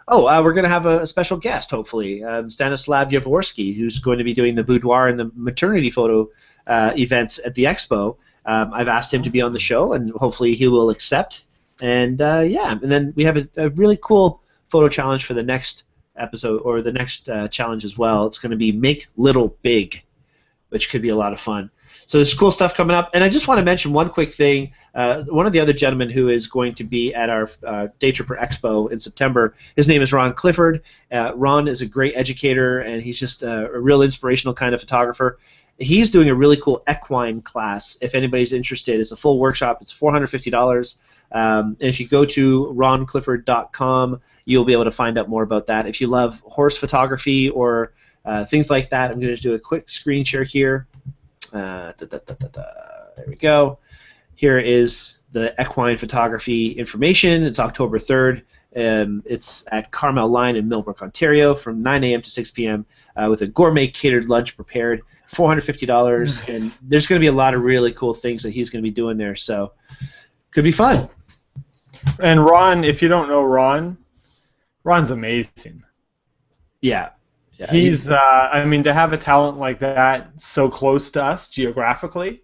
We're going to have a special guest, hopefully, Stanislav Yavorsky, who's going to be doing the boudoir and the maternity photo events at the expo. I've asked him to be on the show, and hopefully he will accept. And and then we have a really cool photo challenge for the next episode, or the next challenge as well. It's going to be Make Little Big, which could be a lot of fun. So there's cool stuff coming up. And I just want to mention one quick thing. One of the other gentlemen who is going to be at our Daytripper Expo in September, his name is Ron Clifford. Ron is a great educator, and he's just a real inspirational kind of photographer. He's doing a really cool equine class. If anybody's interested, it's a full workshop. It's $450. And if you go to ronclifford.com, you'll be able to find out more about that. If you love horse photography or things like that, I'm going to do a quick screen share here. There we go. Here is the equine photography information. It's October 3rd. It's at Carmel Line in Millbrook, Ontario, from 9 a.m. to 6 p.m. With a gourmet catered lunch prepared, $450, and there's going to be a lot of really cool things that he's going to be doing there, so could be fun. And Ron, if you don't know Ron's amazing. Yeah. He's, I mean, to have a talent like that so close to us geographically,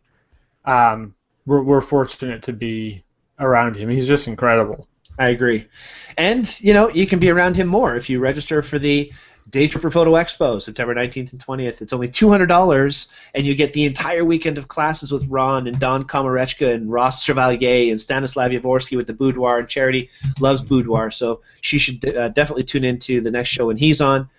we're fortunate to be around him. He's just incredible. I agree. And, you can be around him more if you register for the Daytripper Photo Expo, September 19th and 20th. It's only $200, and you get the entire weekend of classes with Ron and Don Komarechka and Ross Chevalier and Stanislav Yavorski with the Boudoir, and Charity loves Boudoir, so she should definitely tune into the next show when he's on.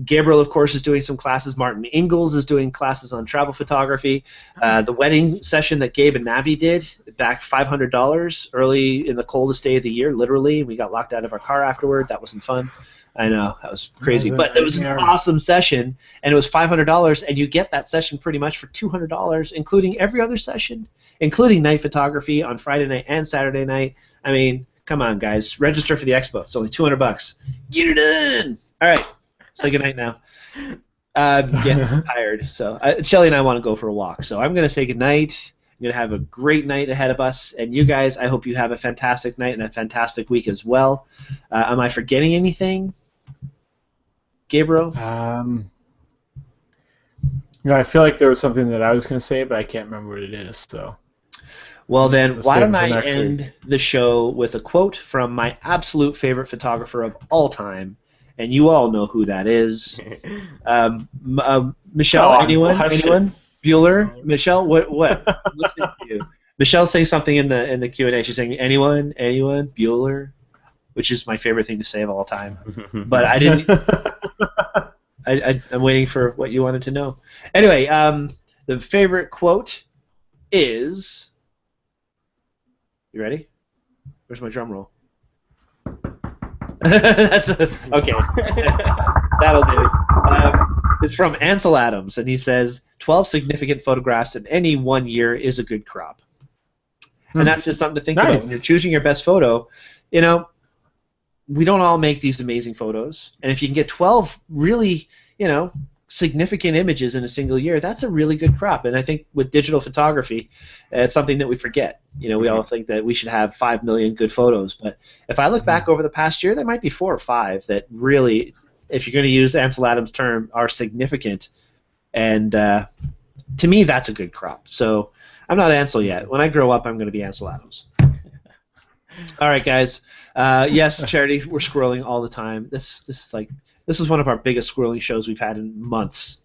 Gabriel, of course, is doing some classes. Martin Ingalls is doing classes on travel photography. The wedding session that Gabe and Navi did, back $500 early in the coldest day of the year, literally. We got locked out of our car afterward. That wasn't fun. I know, that was crazy. But it was an awesome session, and it was $500, and you get that session pretty much for $200, including every other session, including night photography on Friday night and Saturday night. I mean, come on, guys. Register for the expo. It's only $200. Get it in! All right. Say goodnight now. I'm getting tired. So Shelly and I want to go for a walk. So I'm going to say goodnight. I'm going to have a great night ahead of us. And you guys, I hope you have a fantastic night and a fantastic week as well. Am I forgetting anything, Gabriel? I feel like there was something that I was going to say, but I can't remember what it is. So. Well, then, why don't I end the show with a quote from my absolute favorite photographer of all time, and you all know who that is. Michelle, anyone? Bueller? Michelle, what? I'm listening to you. Michelle's saying something in the Q&A. She's saying, anyone? Bueller? Which is my favorite thing to say of all time. But I didn't... I'm waiting for what you wanted to know. Anyway, the favorite quote is... You ready? Where's my drum roll? Okay. That'll do. It's from Ansel Adams, and he says, 12 significant photographs in any 1 year is a good crop. And that's just something to think about. When you're choosing your best photo, we don't all make these amazing photos. And if you can get 12 really, significant images in a single year, that's a really good crop. And I think with digital photography, it's something that we forget. We all think that we should have 5 million good photos. But if I look back over the past year, there might be 4 or 5 that really, if you're going to use Ansel Adams' term, are significant. And to me, that's a good crop. So I'm not Ansel yet. When I grow up, I'm going to be Ansel Adams. All right, guys. Yes, Charity, we're scrolling all the time. This is one of our biggest scrolling shows we've had in months.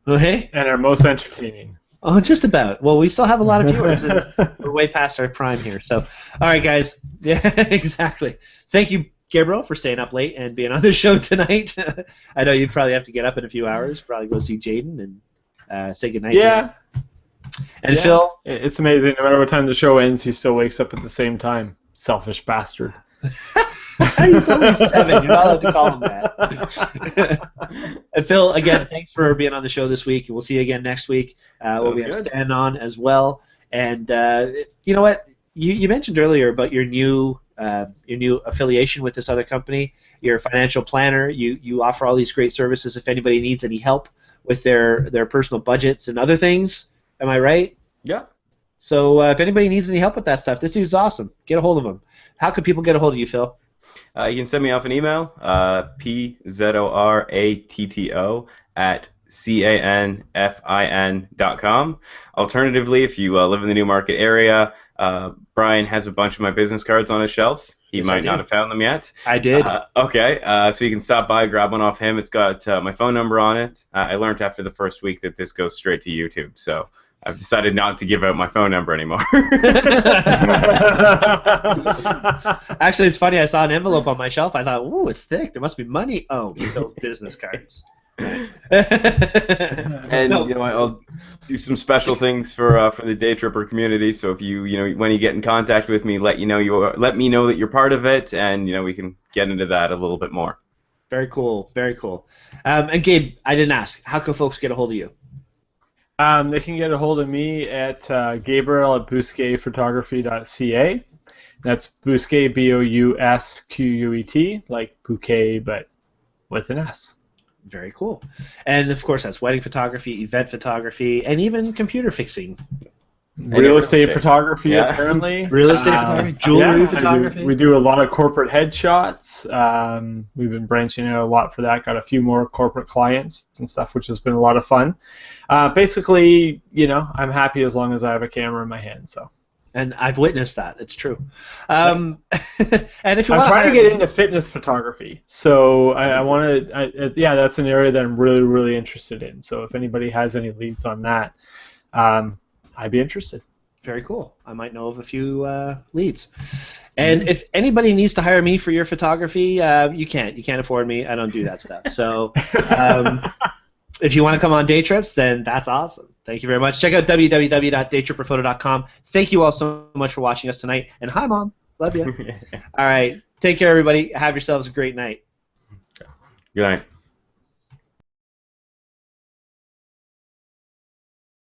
Okay? And our most entertaining. Oh, just about. Well, we still have a lot of viewers, and we're way past our prime here. So, all right, guys. Yeah, exactly. Thank you, Gabriel, for staying up late and being on the show tonight. I know you probably have to get up in a few hours, probably go see Jaden and say goodnight. Yeah. And Phil? It's amazing. No matter what time the show ends, he still wakes up at the same time. Selfish bastard. He's only 7. You're not allowed to call him that. And Phil, again, thanks for being on the show this week. We'll see you again next week. We'll be Stan on as well. And you know what? You mentioned earlier about your new affiliation with this other company. You're a financial planner. You offer all these great services if anybody needs any help with their personal budgets and other things. Am I right? Yeah. So if anybody needs any help with that stuff, this dude's awesome. Get a hold of him. How can people get a hold of you, Phil? You can send me off an email, pzoratto @canfin.com. Alternatively, if you live in the Newmarket area, Brian has a bunch of my business cards on his shelf. He might not have found them yet. I did. Okay, so you can stop by, grab one off him. It's got my phone number on it. I learned after the first week that this goes straight to YouTube, so I've decided not to give out my phone number anymore. Actually, it's funny. I saw an envelope on my shelf. I thought, ooh, it's thick. There must be money. Oh, those business cards. And I'll do some special things for the Daytripper community. So if when you get in contact with me, let me know that you're part of it, and we can get into that a little bit more. Very cool, very cool. And Gabe, I didn't ask. How can folks get a hold of you? They can get a hold of me at gabriel@bousquetphotography.ca. That's Bousquet, Bousquet, like bouquet, but with an S. Very cool. And of course, that's wedding photography, event photography, and even computer fixing. Real estate photography, apparently. Real estate photography, jewelry photography. We do a lot of corporate headshots. We've been branching out a lot for that. Got a few more corporate clients and stuff, which has been a lot of fun. Basically, I'm happy as long as I have a camera in my hand. So. And I've witnessed that. It's true. And if you I'm trying to get into fitness photography, so I want to. Yeah, that's an area that I'm really, really interested in. So if anybody has any leads on that, I'd be interested. Very cool. I might know of a few leads. And if anybody needs to hire me for your photography, you can't. You can't afford me. I don't do that stuff. So if you want to come on day trips, then that's awesome. Thank you very much. Check out www.daytripperphoto.com. Thank you all so much for watching us tonight. And hi, Mom. Love you. All right. Take care, everybody. Have yourselves a great night. Good night.